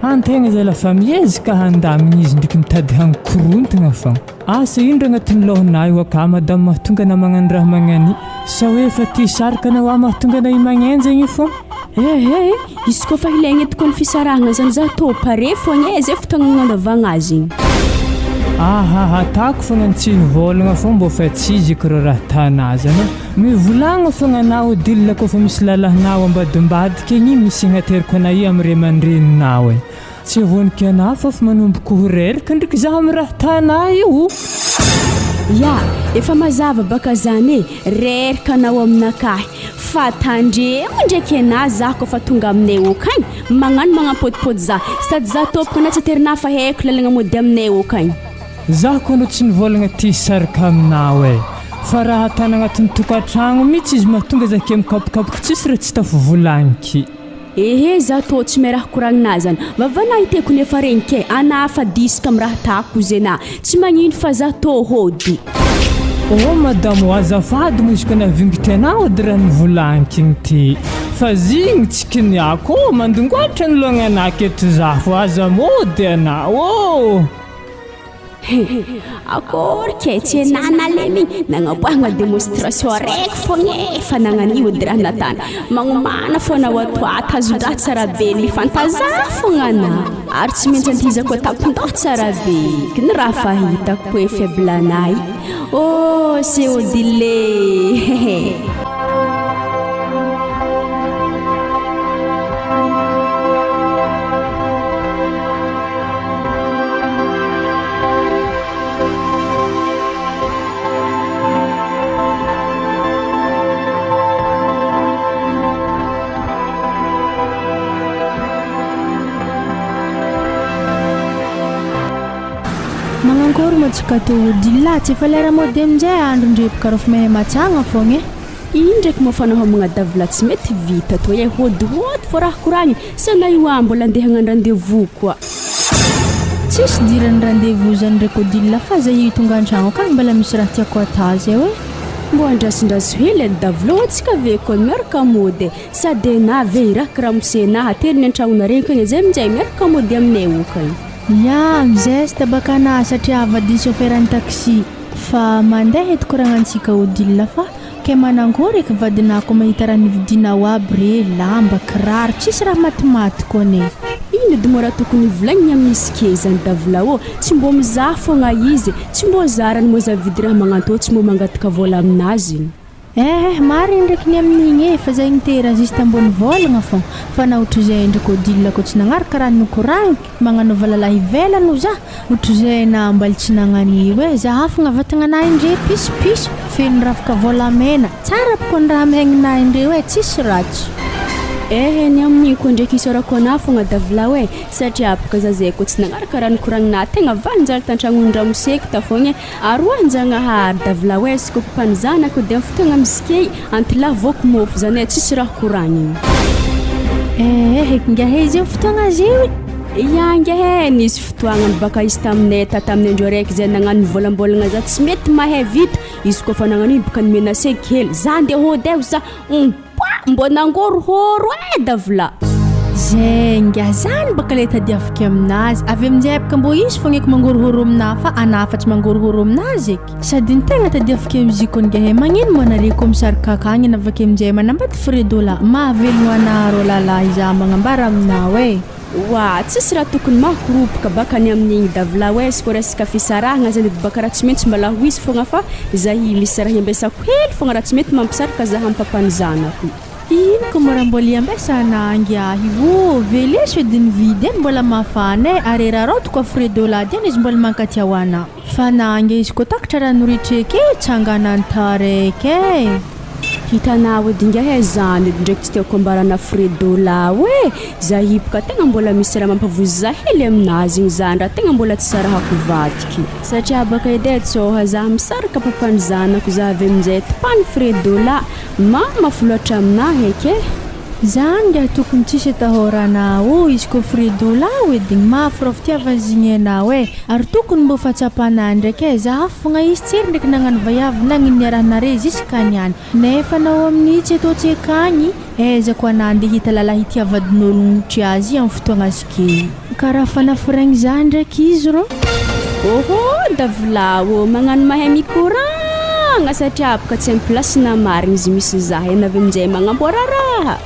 antegna zala fa miezaka handamigny izy ndraiky mitady hankorontagna fa asa indro agnatin'ny lohanahy waka madamo mahatonga na magnano raha magnani sa hoe efa ty saraka na wa mahatonga na imagnenjagny fô izy koa fa ilaigna etiko ny fisarahagna zany za tô pare fogna zay fotoagna agnanaovagna azy igny. Tako fogna tsy volagna fô mbô fa tsiziko raha tanazana mivolagna fogna anao dilla koa fa misy lalahinao ambadimbadika igny misy agnateriko anay amin'ny ray aman-dreninao tsy vonika anao fa manomboko horerika ndraiky za amin'ny raha tanay io. Efa mazava baka zany rerika anao aminakahy fa tandremo ndraiky ana za koa fa tonga aminay okagny magnano magnampôdipôdy za sady za topoko na tsy aterinah fa haiko lalagna mody aminay okagny. Za koa no tsy nivolagna ty saraka aminao fa raha atana agnatin'ny tokantragno mitsy izy mahatonga zake mikapokapoka tsisy raha tsy tafivolagniky. Za tô tsy may raha koragnina zany vavana hiteko nefa regny ke ana fa disika amin'ny raha tako zena tsy magnino fa za tô hody. Madamo azafady mo izy koa navingitra anao edy raha nivolagniky igny ty fa zigny tsy kiniako mandongoatra ny lognanahy keto za fo aza mody anao akory ke tsy nanalemigny nagnaboahagna démonstration raiky fogna fa nagnanio edy raha natany magnomana fô anao atoato azo-draha tsara be ny fantazana fogna ana ary tsy maintsy antizako atapon-doha tsara be ny raha fahitako hoe faible anahy c'est odile. Manankory matsika to dilla tsy efa lera mody amin'izay andro ndrepoka raha fa mahay matsagna fogna indraiky mafana homagna davila tsy mety vita to hody fo raha koragny sana io mbola andeha hagnano-rendez-vous koa tsisy dirany rendez-vous zany ndraiky odilla fa zay io tonga an-tragno akagny mbala misy raha tiako atazy hoe mbo andrasindraso hely any davilo atsika ve koa miaraka mody sady na ve iraka raha mosena hateriny an-tragnona regny zay amin'izay miaraka mody aminay okany ya mizesta bakana satria avadi chauffeur-ny taxi fa mandeha eto koragnantsika odilla fa ke manangory eky vadinako mahita raha nividinao aby re lamba kiraro tsisy raha matimaty kone ino edy mora tokony volagniny amin'izy ke zany davila tsy mbo mizaha fogna izy tsy mbo zarany mo zavidy raha magnanto tsy mbo mangataka vola aminazy mariny ndraiky ny amin'igny fa zay nitera juste ambony volagna fô fa na ohatry zay ndraiky odilla ko tsy nagnaraka raha nokoragny magnanova lalahy ivelany za ohatry zay na mbali tsy nagnaniro za fogna vatagna indre pisopiso feno rafaka vola mena tsara boko ny raha mihaigninay indre tsisy ratsy ny amin'igny koa ndraiky isorako ana fogna davila satria baka za zay koa tsy nagnaraka raha nikoragnina tegna vanjary tantragnony raha moseko ta fogna aroanjanahary davila sy kopany zanako dia fotoagna misikey antila voky mofo zany tsisy raha koragniny ngiahe izy fotoagna zio ngiahe nisy fotoagna baka izy taminay taminay andro araiky zay nagnano volambolagna za tsy mety mahay vita izy koa fa nagnano iny baka nimenasek hely za andeha hody za mbo nangorohoro davila zay ngia zany baka le tadiafika aminazy avy amin'izay baka mbo izy fogna eky mangorohoro amina fa ana fa tsy mangorohoro aminazy eky sady ny tegna tadiafika amin'izy koa ngiahe magnino mo anareko misaraka akagny navake amin'izay manambady frais-dola mahavelogno anaro lalahy iza magnambara aminao tsisy raha tokony makoropaka baka ny amin'igny davila sy koa resaka fisarahagna zany baka raha tsy maintsy mbala ho izy fogna fa zahy misy raha hiambesako hely fogna raha tsy mety mampisaraka zaha ampapany zanako ino ko mora mbola iambesana angiahy veleso edy nividy mbola mafana areraroto koa frais-dola diany izy mbola mankatia hoana fa nangia izy koa takatra raha noritreky tsangana antaraiky hitanao edy ngiahe zany ndraiky tsy tiako ambarana frais-dola za hipaka tegna mbola misy raha mampavozy za hely aminazy igny zany raha tegna mbola tsy sarahako vadiky satria baka edy tsôha za misaraka papany zanako za avy amin'izay tipany frais-dola mafy loatra aminahy eky zany ngia tokony tsisy atahoranao izy ko frais-dola edy mafy raha fitiavazigny anao ary tokony mbo fatsapana ndraiky za fogna izy tsery ndraiky nagnano vayavy nagniny arahnare ziska niany nefa nao amin'itsy atao tsy akagny ezako ana andeha hita lalahy itiavadin'ologno ohatra azy amin'ny fotoagna zike karaha fanafiragny za ndraiky izy ro davila magnano mahay mikoragna satria baka tsy amin'ny plasina marigny izy misy zaha avy amin'izay magnamboara raha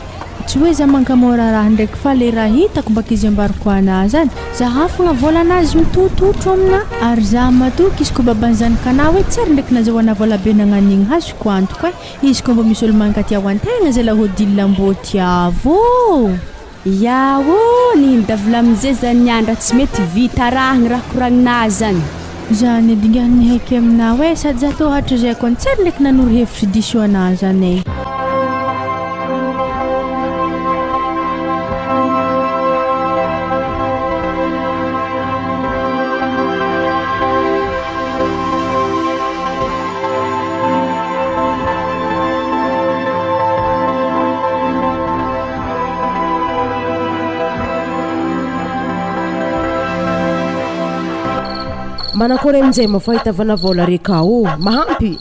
tsy hoe za mankamora raha ndraiky fa le raha hitako baka izy ambariko anazy zany za hafogna volanazy mitototro amina ary za matoky izy koa babany zanakana hoe tsara ndraiky nazahoana vola be nagnan'igny hazoko antoko izy koa mbo misy olo mankatia ho antegna zay lahodilla mbo tiavo niny davila amin'izay zany niandra tsy mety vita rahagny raha koragninazy zany zany edingany haiky amina sady za tohatra zay koa tsara ndraiky nanoro hevitry diso anazy zany manakory amin'izay mafahitavana vola reka mahampy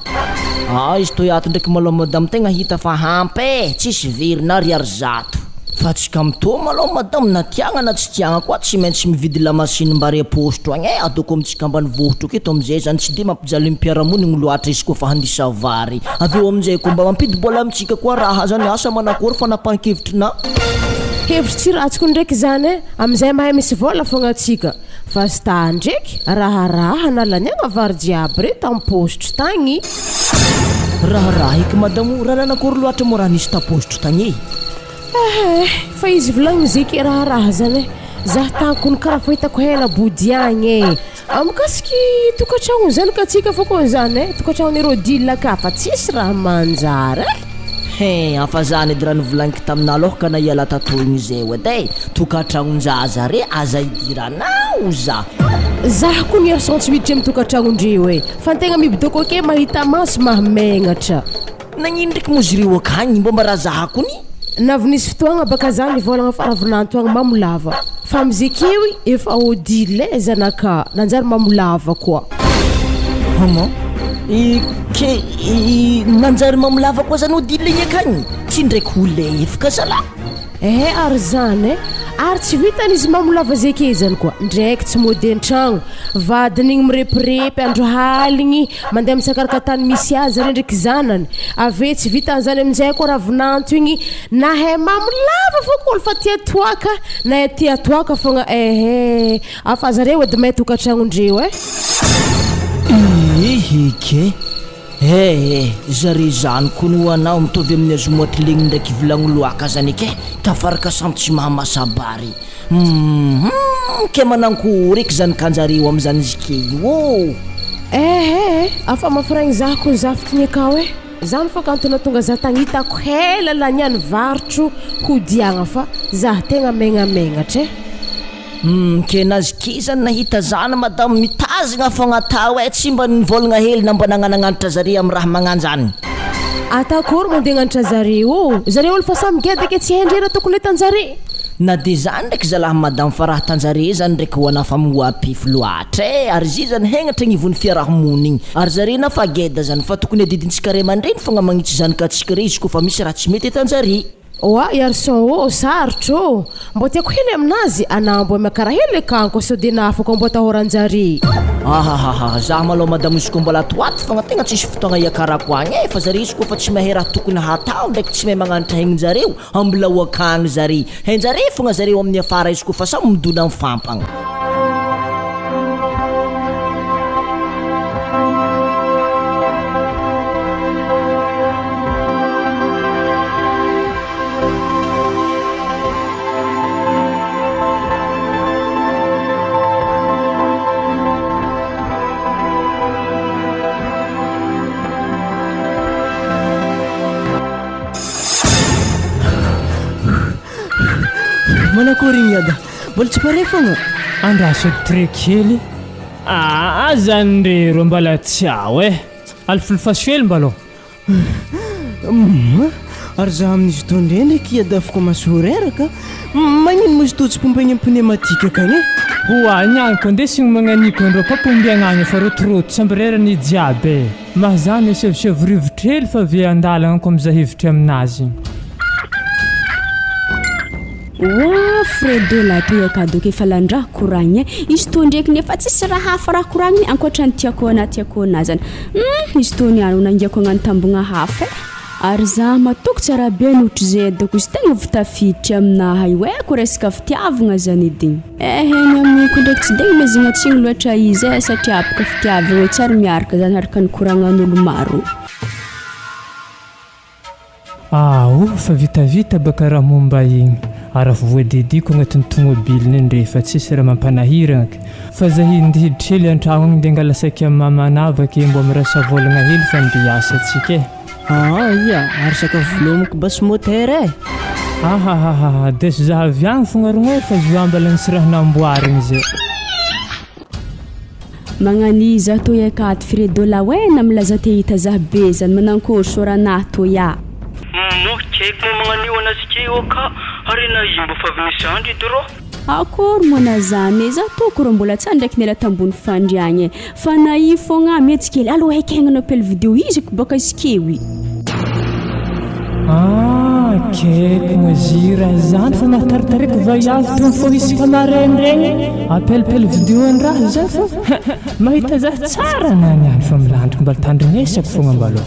izy to ato ndraiky malao madamo tegna hita fa hampy tsisy verina ariary zato fa tsika mito malao madamo na tiagna na tsy tiagna koa tsy maintsy mividy lamasiny mbary apostro agny ataoko amitsika ambany vohitro aketo amizay zany tsy de mampijaly mpiaramonigny loatra izy koa fa handisa vary aveo amizay koa mba mampidy bola amitsika koa raha zany asa manakory fa napankevitrinao hevitry tsy ratsiko ndraiky zany amizay mahay misy vola fogna atsika fa sy ta ndraiky raharaha nalaniagna vary jiaby re tampostro tagny raharaha iky madamo raha nakory loatra mo raha nisy tapostro tagny fa izy volagny zeky raharaha zany za tankony karaha fahitako hela body agny amikasiky tokantragno zany ka atsika fa koa zany tokantragnon'ireo dilla ka fa tsisy raha manjary afa zany edy raha nivolagniky tamina alohaka na iala tatoigny zay edy tokantragnonjaza re aza idiranao za Zaho koa ny arsan tsy miditra amitokantragno-ndreo e fa tegna mibidoko ake mahita maso mahamegnatra. Nagnino ndraiky mozy reo akagny mba marazaha kony? Navy nisy fotoagna baka zany volagna faravinanto agny mamolava fa amizekeo efa odile zanaka nanjary mamolava koa. Hama? Nanjary mamolava koa zany odile igny akagny? Tsy ndraiky ole efaka zala? Ary zany ary tsy vitany izy mamolava zeke zany koa ndraiky tsy mody an-tragno vadin'igny mirepirepy andro haligny mandeha misakarakatany misy azy zany ndraiky zanany ave tsy vitany zany amin'izay koa ravinanto igny nahay mamolava fokoly fa tia toaka na tia toaka fogna afa zareo edy mahay tokantragno-ndreo Ihike zare zany kono anao mitovy amin'ny azomoatlegny ndraiky volagno loaka zany eke tafaraka samby tsy mahamasabary ke manankory eky zany kanjareo am'zany izy keny afa mafiragny zah koa zafitigny akao zany fa kantona tonga za tagnitako hela la niany varotro hodiagna fa zah tegna megnamegnatra ke nazy ke zany nahita zany madame mitazigna fogna tao tsy mba nivolagna hely na mba nagnanagnanitra zare amin'ny raha magnanjany atakory mandeha agnanitra zareo olo fa samy geda ke tsy haindrera tokony hitanjare na de zany ndraiky zalahy madame fa raha tanjare zany ndraiky hoana fa mihoapify loatra ary zy zany hegnatra gn'ivon'ny fiarahamony igny ary zare na fa geda zany fa tokony adidintsika ray aman-dreny fogna magnitsy zanakatsika re izy koa fa misy raha tsy mety tanjare iarson sarotro mbo tiako hely aminazy anambo miakara hely akanko so de nafako mbo atahoranjare zah malao madame izy koa mbola toaty fogna tegna tsisy fotoagna iakarako agny fa zare izy koa fa tsy mahay raha tokony hatao ndraiky tsy mahay magnanitra hegnin-jareo ambilao akagny zare hainjare fogna zareo amin'ny afara izy koa fa samy midona amin'ny fampagna Manakory ada mbola tsy pare fogna andraso trekely zany rero mbala tsiao alifilofasely mbalo ary za amin'izy tondre ndraiky ada afaka masoreraka magnino mozy totsy-pombagny pneumatique akagny hoagnanko andesigny magnanikony ro papombiagnagny fa rotorotro samby rerany jiaby mahazany sevisevirivotra hely fa ve andalagna ko amizah hevitry aminazy Fredo la to yakado ke falandra koragny izy to ndraiky nefa tsisy raha hafa raha koragny ankoatrany tiako ana zany izy to niano nangiako agnantambogna hafa ary za matoko tsara be nohotry zay adako izy tegna votafiditry aminahy ko resaka fitiavagna zany ediny ny amin'ny kondraiky tsy degna mezignatsiny loatra izy satria apaka fitiavagna tsara miaraka zany araka ny koragnan'olo maro fa vitavita baka raha momba igny arafa voadidiko agnatin'ny tomobiliny ndrefa tsisy raha mampanahirana fa za hiditra hely an-tragno agny dia angalasaky amin'ny mamanavaka mbo mirasa volagna hely fa andeha hiasa antsika ary sakafo volomiko basy motera deso za avy agny fogna rognory fa zoambala nisy raha namboarigny zay magnaniza to yakaty Fredola na milaza te hita zah be zany manankory soranahy to ya Check mo mga niwana si Chioka hari na yimbo favnisandi duro akory mona zany za tokoro mbola tsy ndraiky nela tambony fandriagny fa nahi fogna mety kely alo hekegna no pel video izy baka iskewi keko zira zany fa mahtaritaraiky vaiavy to fo isika maraindraigny apelipely video andraha zay fo mahita zah tsara naniany fa milandriko mbala tandrinesako fogna mbalo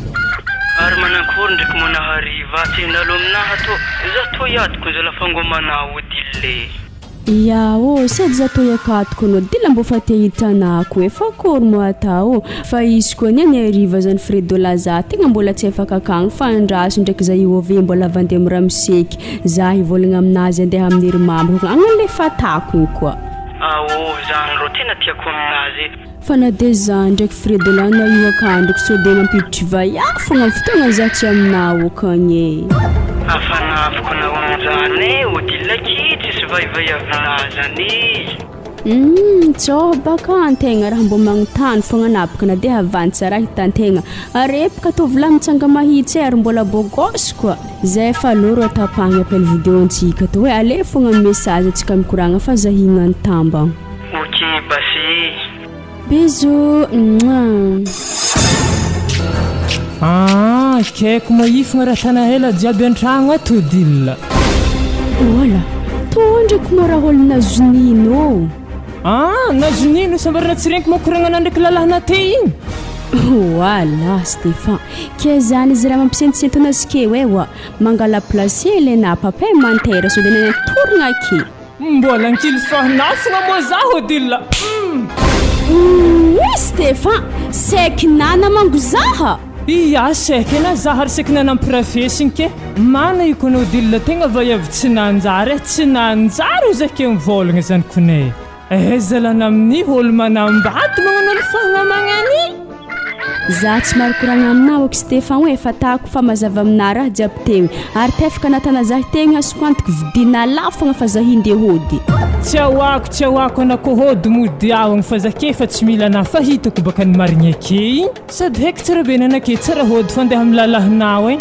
ary manankory ndraiky mona hariva tsenalo aminaha to za to yadiko zala fangomana odille sady za to yakatiko no dila mbo fa te hitanako fa kory mo atao fa izy koa niany ariva zany Fredola za tegna mbola tsy afaka akagny fa andraso ndraiky za iove mbola avy andeha miramseky za hivolagna aminazy andeha amin'ny rimambo agny le fatako igny koa zany ro tena tiako aminazy fa na de zany ndraiky Fredola na io akandroko so de mampiditry vaiavy fogna fotoagna za tsy aminao akagny afanaviko na amizany odilla kitsy sy vaivaiavinazany Baka antegna raha mbo magnontany fogna napaka na dia havantsara hitantegna arepaka tovolahy mitsanga mahitsy ary mbola bogosy koa zay fa loro atapagna appel vidéo antsika to hoe ale fogna message antsika mikoragna fa zahigna ny tamba Ok basi bisous kaiko maifagna raha tana hela jiaby an-tragno ato dilla Ola tondraky mora olona zonino na zonino sambarana tsy reniko makoragna nandraiky lalahana te igny Voilà Stéphane ke zany izy raha mampisentisentona azy hoe wa mangala place elena papa mantera so dena tourna ake mbola ankily fahnafagna moa zaho dilla Stéphane seky nana mangozaha Ia seky na zahar seky nana profession ke mana io kono dilla tegna vaiavy tsy nanjary zake mivolagna zany kone zalana amin'ny olo manambady magnano olo fagnamagnany za tsy marikoragna aminao ak Stéphane hoe fatako fa mazava amina raha jiaby teo ary tefaka natana zaho tegna soantiko vidina lafagna fa zahinde hody tsy awako anako hody mody awagna fa zake fa tsy mila na fahitako baka ny marigny ake sady heky tsara be nanake tsara hody fa andeha amin'ny lalahinao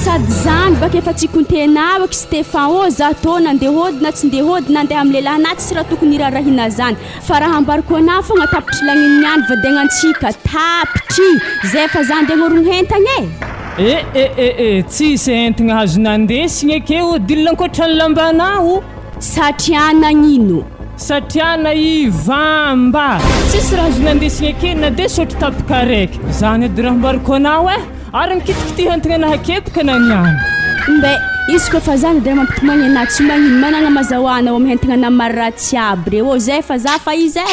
sady zany baka efa tsy kontenao ak Stéphane o za to nandeha hody na tsy ndeha hody nandeha amin'ny lelahina tsy raha tokony irarahina zany fa raha ambariko anao fogna tapitry lagniniany vadegnansika tapitry zay fa za andeha ngorogno hentagna tsisy entagna hazo nandesigny ake o dilla ankoatrany lambanao satria nagnino satriana ivamba tsisy raha azo nandesigny ake na de sotro tapaka raiky zany edy raha ambariko anao ary mikitikity hentagna nahakepaka naniany mbe izy koa fa zany dia mampitomagny anahy tsy magnino managna mazahoana ao amin'ny hentagna na maro ratsy aby reo zay fa za fa izy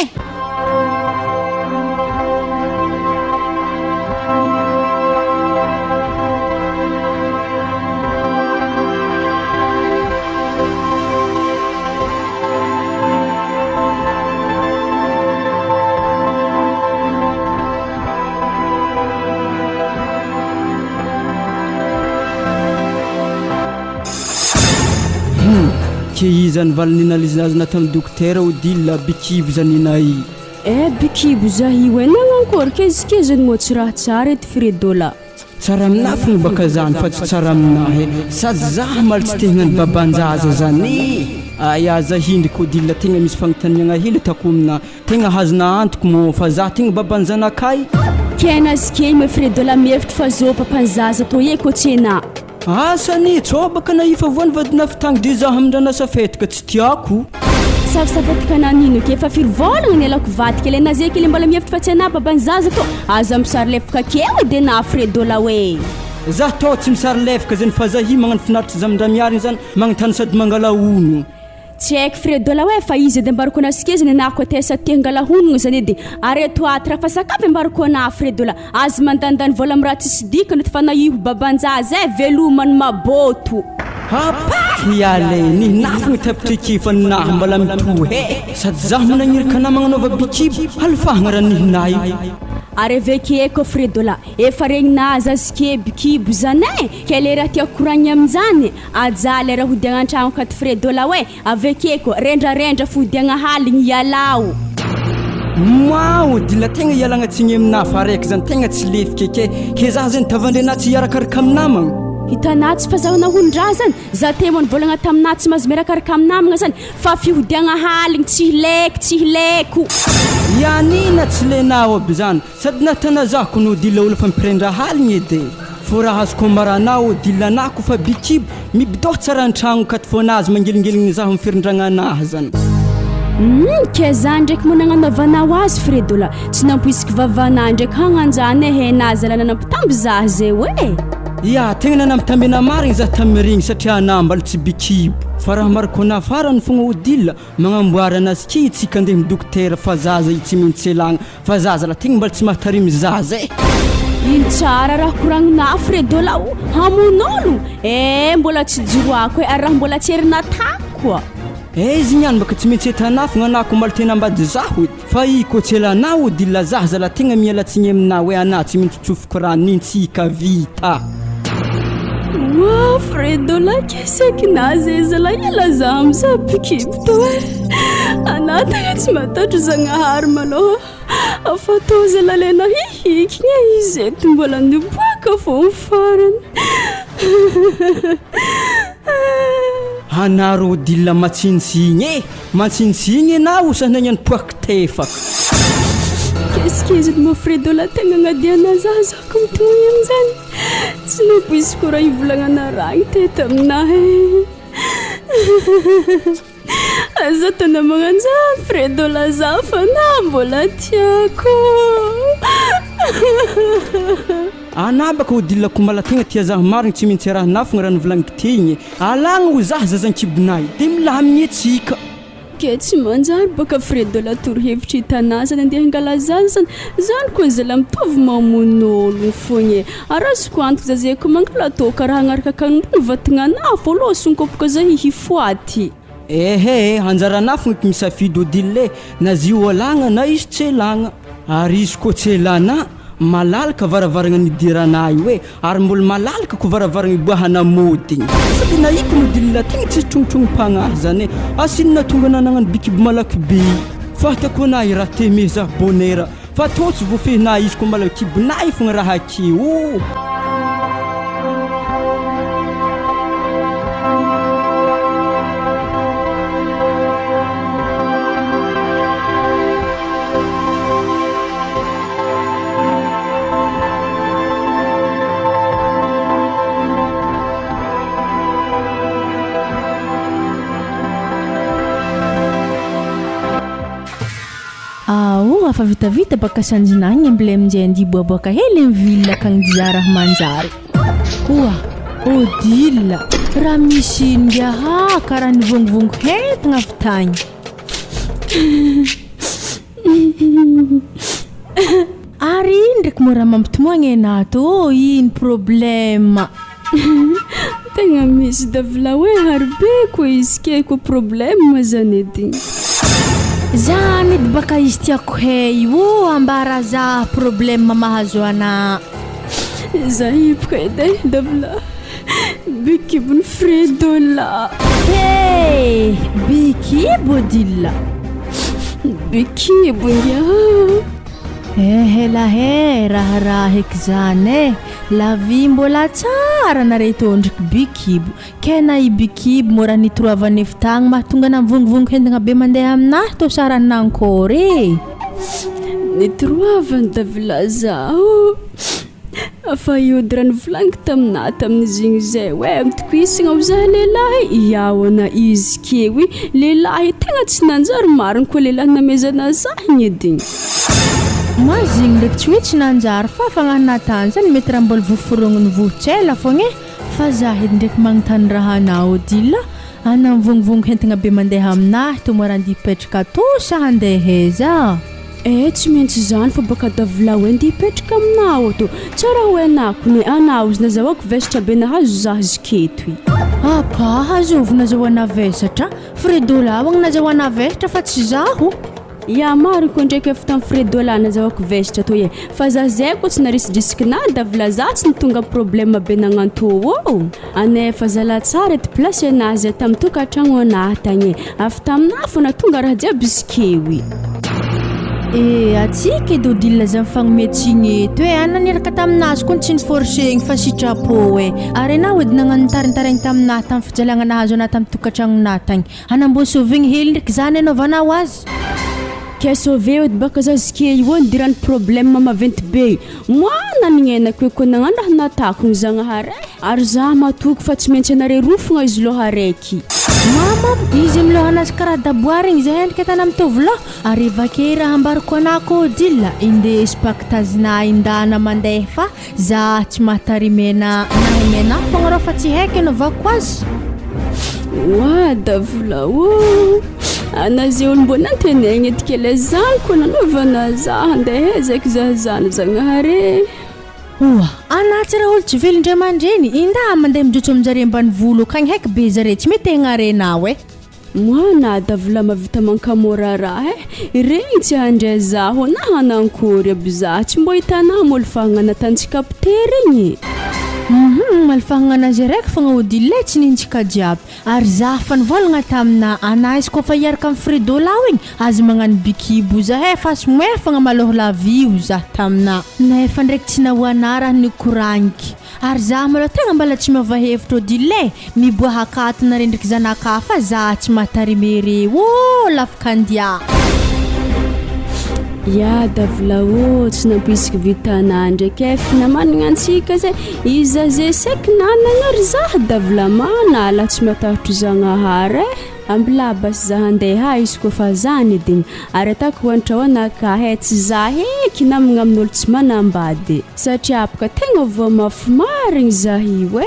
ke izany valininazy natany dokotera odilla bikibo zany inay bikibo zahi hoe nanankory kezikezany mo tsy raha tsara ety fredola tsara aminafigny baka zany fa tsy tsara aminahy sady zaho maly tsy tegnany babanjaza zany aya zahindrika odilla tegna misy fagnotaniagna hely tako amina tegna hazona antoko mo fa za tegna babanjanakay kenazy keny me fredola mihevitry fa zo papanzaza to eko tsena asany tsobaka na ifa voany vadina fitagny de zaho amindrana safetika tsy tiako safetika nanino ke fa firy ny elako vadika le na zay kely mbola mihevitry fa tsy ana babanzaza to aza misary lefaka keo de na fredola hoe za to tsy misary lefaka zany fa zahi magnano finaritry zamindra miariny zany magnotany sady mangala ono tsy haiko fredola hoe fa izy edy ambariko anasikezany anako atesa tehangala honogna zany edy areto atra fa sakavy ambariko ana fredola azy mandandany vola amiraha tsisy dikany fa naiho babanjaza velomany maboto iale ny nafigny tapitrikefa nahy mbala mitohe sady zaho managnirika na magnanaova bikibo halifahagna raha nihinay ary avekeko fredola efa regninazy azike bikibo zany ke le raha tia koragny amin'izany ajaly raha hodiagna an-tragno kato fredola hoe avekeko rendrarendra fodiagna haligny ialao mao dila tegna ialagnatsiny amina fa raiky zany tegna tsy lefika ke zaho zany tavandrena tsy iarakaraka aminamagna hitanatsy fa zaho nahondra zany za temony volagna taminahy tsy mahazo miarakaraka aminamagna zany fa fihodiagna haligny tsy hileko yanina tsy lenao aby zany sady natana zahoko no dilla olo fa miprendra haligny edy fo raha azoko maranao dilla anako fa bikibo mibidoha tsara an-tragno katifonazy mangelingeligny zaho mifirindragna anahy zany ke zany ndraiky mo nagnanaovanao azy fredola tsy nampoisiky vavanahy ndraiky hagnanjany hainazy alana nampitamby zaho zay hoe ia tegna nanampitambena marigny zaho tamirigny satria anah mbala tsy bikibo fa raha mariko anah farany fogna odilla magnamboary anazy kitsika andeha midokotera fa zaza tsy maintsy elagna fa zaza la tegna mbala tsy mahatarimy zaza ino tsara raha koragninah fredola hamonolo mbola tsy joroako ary raha mbola tsy herinatako izy niany baka tsy maintsy etanah fogna anako mbala tena ambady zaho fa iko tsy elanah odilla zaza la tegna mialatsigny aminah hoe anah tsy maintsy tsofoko raha nintsika vita Wow, Fredola keseky nazy zala ilaza amza pikipto anatagna tsy matatra zagnahary malôha afatô zala lena hihikigna izy eto mbola niboaka fô farany anaro dilla matsinitsigny matsinitsigny na osanagna nipoaka tefaka keskizy mo Fredola tegna agnadiana zazako mitogny am'zany tsy nopisy ko raha ivolagnana ragny teta aminahy aza tana magnanjany Fredola za fa na mbola tiako anabaka ho dillako malategna tia zaho marigny tsy maintsy raha nafagna raha nivolagniko tigny alagna ho zaho zazankibonay dia milamigny antsika ke tsy manjary baka Fredola torohevitra hitanazany andeha hangala zazany zany koa zala mitovy mamon'olo fogny arazoko antoko zazeko mangala atao karaha agnaraka kagnony vatagna fô loha sonkopaka zay hifoaty ehe anjara nafagna misafidy odille na zy olagna na izy tsy elagna ary izy koa tsy elana malalaka varavaragna nidiranahy hoe ary mbola malalaka ko varavaragna iboahana modigny sady naiko modilla tegna tsy trongotrongo-pagnahy zany asinona tonga nananano bikiby malaky be fa tako anahy raha teme za bonera fa totsy voafehinahy izy ko malakibinahy fogna raha akeo Fa vitavita baka sanjinagny ambilay aminjay andiboaboaka hely mivilla kagnidizara manjary oa odilla raha misy ingaha karaha nivongivongo hentigna avy tagny ary ndraiky mora mampitomoagna anato ino problema tegna misy davila hoe harobe ko izy ke ko problema zany ediny zany edy baka izy tiako hay ambara za problema mahazo ana za hipoka edy davila bikibony Fredola hey bikibo dilla bikibonga helahe raha heky zany la vie mbola tsara nareto ndraiky bikibo kena i bikibo mora nitoroavany eftagny mahatonga namivongivongo hendagna be mandeha aminahy to sarany nankory nitoroavany davila zaho afa iody raha nivolagniko taminahy tamin'izy igny zay hoe mitokoisagna ho zaho lehilahy iahoana izy kewy lehilahy tegna tsy nanjary mariny koa lehilahy namezana zahigny ediny mazigny ndraiky tsy hoe tsy nanjary fa fagnahy natany zany mety raha mbola voforognony votsela fogna fa zaho edy ndraiky magnontany raha anao odilla ana mivongivongo hentigna be mandeha aminahy to mora andihipetraka to sa andeha za tsy maintsy zany fa baka davila hoe andihipetraka aminao ato tsara hoe anakony anao izy nazahoako vesatra be nahazo zaho izy keto apa hazovy nazahoana vesatra Fredola agny nazahoana vesatra fa tsy zaho maro ko ndraiky efa tamin'ny Fredola nazahoako vesatra to fa za zay ko tsy narisodrisikinahy davila za tsy nitonga problema be nagnanto anefa zala tsara ety plasy anazy tamin'ny tokantrano anahy tagny avy taminahy fô natonga raha jiaby izy kewy atsika edy odilla zany fagnometsiny eto ananiraka taminazy koa tsy niforcegny fa sitrapo ary anao edy nagnano nitarintaregny taminahy tamin'ny fijaliagna nahazo anahy tamin'ny tokantrano nahy tagny anambony sovigny hely ndraiky zany anaovanao azy ke sauvé edy baka za zike io ndirany problème maventy be moana nignenako ko nagnano raha natako ny zagnahary ary za matoko fa tsy maintsy anare rofogna izy loha raiky mama izy amilohanazy karaha daboary igny zay endrika tana mitovy loha ary vake raha ambariko anako odilla indesy pakitazina indana mandeha fa za tsy mahatarimena nahimena fogna rô fa tsy haiky anovako azy davila anazy olo mbona antenegny etikele zany ko nanovana za andeha ezaiky zahazany zagnahary anaty raha olo tsy velo indray mandreny inda mandeha mijotso aminjare ambany volo kagny haiky be zare tsy mety agnarenao moana davila mavita mankamora raha regny tsy handray zaho na hanankory aby za tsy mbo hitanao molo fahagnana tanjy kapitery igny Malfahagna anazy raiky fogna odile tsy nintsika jiaby ary za fa nivolagna tamina anazy koa fa hiaraka amin'ny fredola igny azy magnano bikibo zahay fa somefagna maloha lavio za tamina nefa ndraiky tsy nahoana raha nikoragniky ary za maloha tegna mbala tsy miova hevitra odile miboaha akatina rendraiky zanakafa za tsy mahatarimere lafaka andia ya davila tsy nampisika vitana ndraiky finamanagna antsika zay iza zay seky nanagna ry za davila manala tsy matahotra zagnahary ambilabas za Andeha izy koa fa zany ediny ary atako hoantra hoanaka tsy za heky namagna amin'olo tsy manambady satria apaka tegna voa mafy marigny za io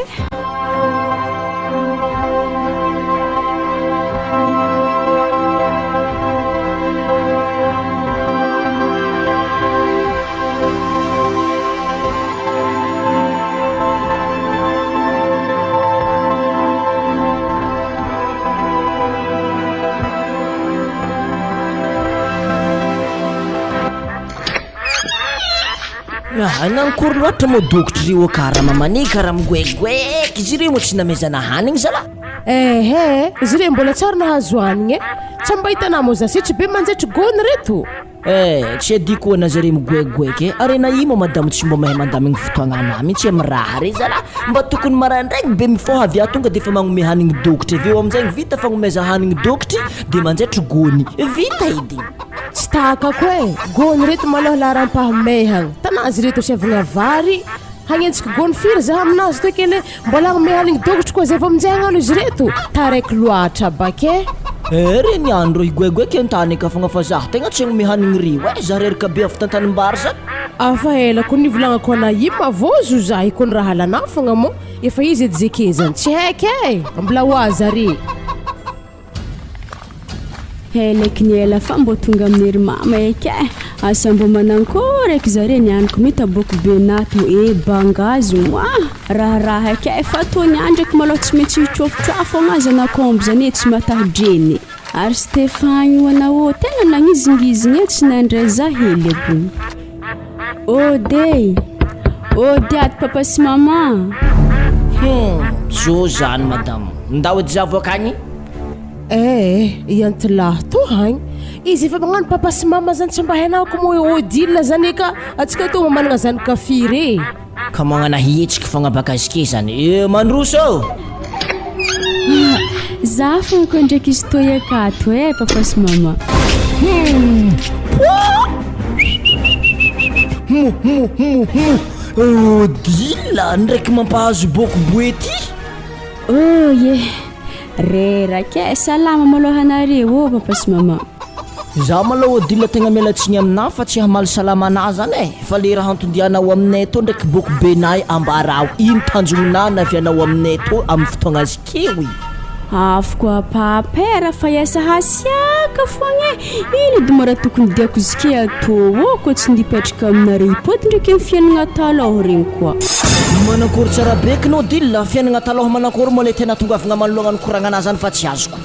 nankory loatra moa dokotry io karaha mamani karaha migoegoeky izy ireo moa tsy namezana hanigny zala izy ireo mbola tsara nahazo hanigny tsy mba hitanao moa za sitry be manjaitry gony reto tsy adiko anazare migoegoeky ary na imo madamo tsy mba mahay mandamigny fotoagna anamy tsy amiraha re zala mba tokony marandraigny be mifoha avy aho tonga defa magnome hanigny dokotry aveo amin'izay vita fagnomeza hanigny dokotry de manjaitry gony vita edy tsy tahakako gony reto maloha laharam-pahamehagna tanazy reto asiavagna vary hagnentsika gony firy za aminazy to kele mbola agnome hanigny dokotry koa zay vao amin'izay agnano izy reto taraiky loatra bake reny andro igoegoeky antany ka fogna fa zaho tegna tsy agnome hanigny rio za reraka be avy tantanimbary zany afa elako nivolagnako ana ima vozo za ikony raha lanao fogna mo efa izy edy zekezany tsy haiky mbola hoaza re Leky ny ela fa mbo tonga amin'ery mama eky asa mbo manankory eky zare nianako mitaboko be nato bangazy raha eky fa tony andraky maloha tsy maintsy hitrofotrafo agnazy anakombo zany tsy matahidreny ary Stefany hoanao tegna nagnizingizigny tsy nandray za hely abony ody ady papa sy mama zo zany madamo ndao edy za voakagny iantolahy to hagny izy efa magnano papa sy mama zany tsy mba hainako moa odile zany ka atsika to managna zany kafiry ka magnana hihetsiky fogna baka izike zany mandroso za fogna koa ndraiky izy toy akato papa sy mama odila ndraiky mampahazo boko boety rerake salama maloha anareo papa sy mama za maloha odila tegna mialatsigny amina fa tsy hamaly salama ana zany fa le raha antondianao aminay to ndraiky boko benay ambarao ino tanjogna navianao aminay to amin'ny fotoagna azy keo afoko apapera fa iasa hasiaka fogna ino edy mora tokony diako zike atô koa tsy ndipetraka aminare ipody ndraiky amin'ny fiainagna taloha regny koa manankory tsara beky no dila fiainagna taloha manankory moa le tena tongavagna manologna ny koragna zany fa tsy azoko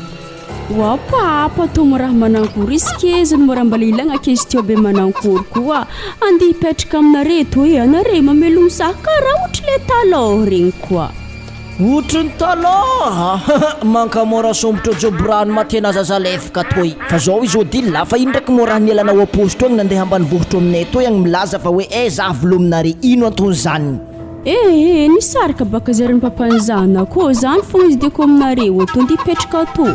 papa to moraha manankory iskezany mora mbala ilagna akeizy teo be manankory koa andeha hipetraka aminare to anare mamelogno saha karaha ohatra le taloha regny koa ohatra ny taloha mankamora sombotra joborano matena zazalefaka toy fa zao izy odila fa ino ndraiky moraha nielanao aposto agny nandeha ambany vohitra aminay toy agny milaza fa hoe za velominare ino antony zany nisaraka baka zariny papanzana koa zany fogna izy de ko aminareo to ndeha hipetraka to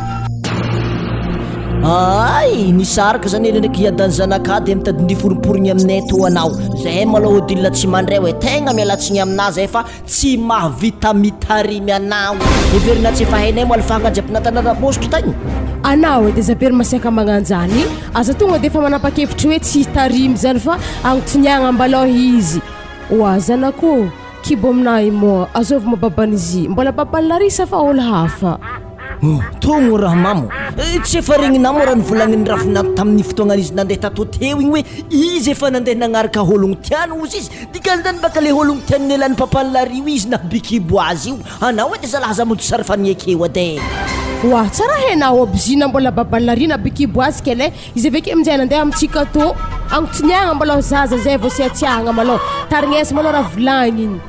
nisaraka zany ely ndraiky hiadany zanakady mitady foriporigny aminay to anao zay maloha odila tsy mandray hoe tegna mialatsigny aminazy fa tsy mahavita mitarimy anao everina tsy efa hainay mo alifagna jiaby natanaraposto tagny anao edy zabery masiaka magnanjany aza tonga de efa manapa-kevitry hoe tsy hitarimy zany fa agnontoniagna mbaloha izy zanako kibo aminahy moa azovy mababan'izy mbola babany larisa fa olo hafa togno raha mamo tsy efa regninao moa raha nivolagniny raha tamin'ny fotoagnan'izy nandeha tato teo igny hoe izy efa nandeha nagnaraka ologno tiany ozy izy dikan'izany baka le ologno tiany nelany papany lario izy na bikibo azy io anao edy zalahy za mojo sara faniekeo ade tsara hainao abizina mbola babany larina bikibo azy kele izy aveke aminjay nandeha amintsika to agnontoniagna mbaloha zaza zay vao siatsiahagna maloha tarignesa maloha raha volagny igny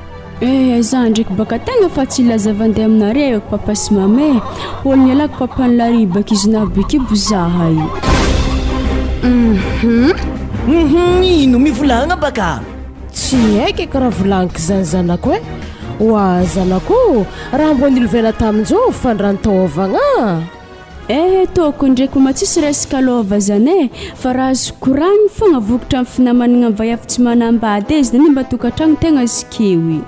Za ndraiky baka tegna fa tsy lazavandeha aminareo papa sy mame olony alako papany laribaka izy nabikibo zaha io. Ino mivolagna baka? Tsy haiko karaha volagniko zany zanako e. Oa zanako raha mbo nilovela tamin'izao fandrantôvagna. Toko ndraiky matsisy resaka lova zany e fa raha azo koragny fogna vokatra amin'ny finamanagna amin'ny vaiavy tsy manambady izy dany mba tokantragno tegna zikewy.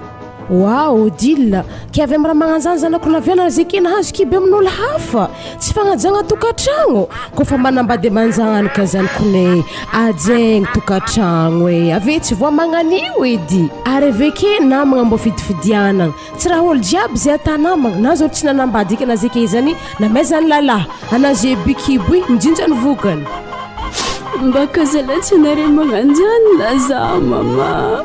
Wow, dilla ke avy amin'ny raha magnanzany zanako laviana zekena hazo kiby amin'olo hafa tsy fagnajagna tokantragno kofa manambady manjanaka zany kone ajaigny tokantragno e ave tsy voa magnanio edy ary aveke namagna mbo fidifidianagna tsy raha olo jiaby zay atanamagna na zao tsy nanambady ikana zeke zany namaizany lalahy anazy bikibo mijinja ny vokany mbaka zalatsy anareo magnanjany laza mama.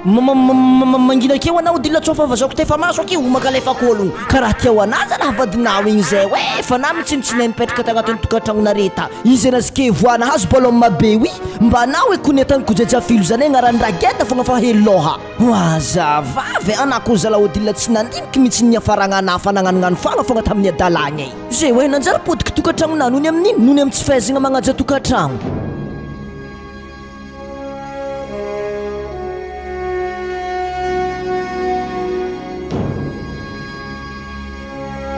Mangina keo anao dila tsofa vazako tefa maso akio makalefako ologno karaha tiao anazy raha vadinao igny zay hoe fa na mitsinitsiny mipetraka tagnatin'ny tokantragnonareta izy anazike voana hazo bolo mabe wi mba anao e konetany kojajafilo zany agnaran'ny rageda fogna fa heloha wazavave anako zalaho dila tsy nandiniky mihitsy ny afaragna fa nagnanognano fagna fogna tamin'ny adalagna zay hoe nanjara podiky tokantragnona nony amin'iny nony amin'ny tsy fahaizagna magnaja tokantragno.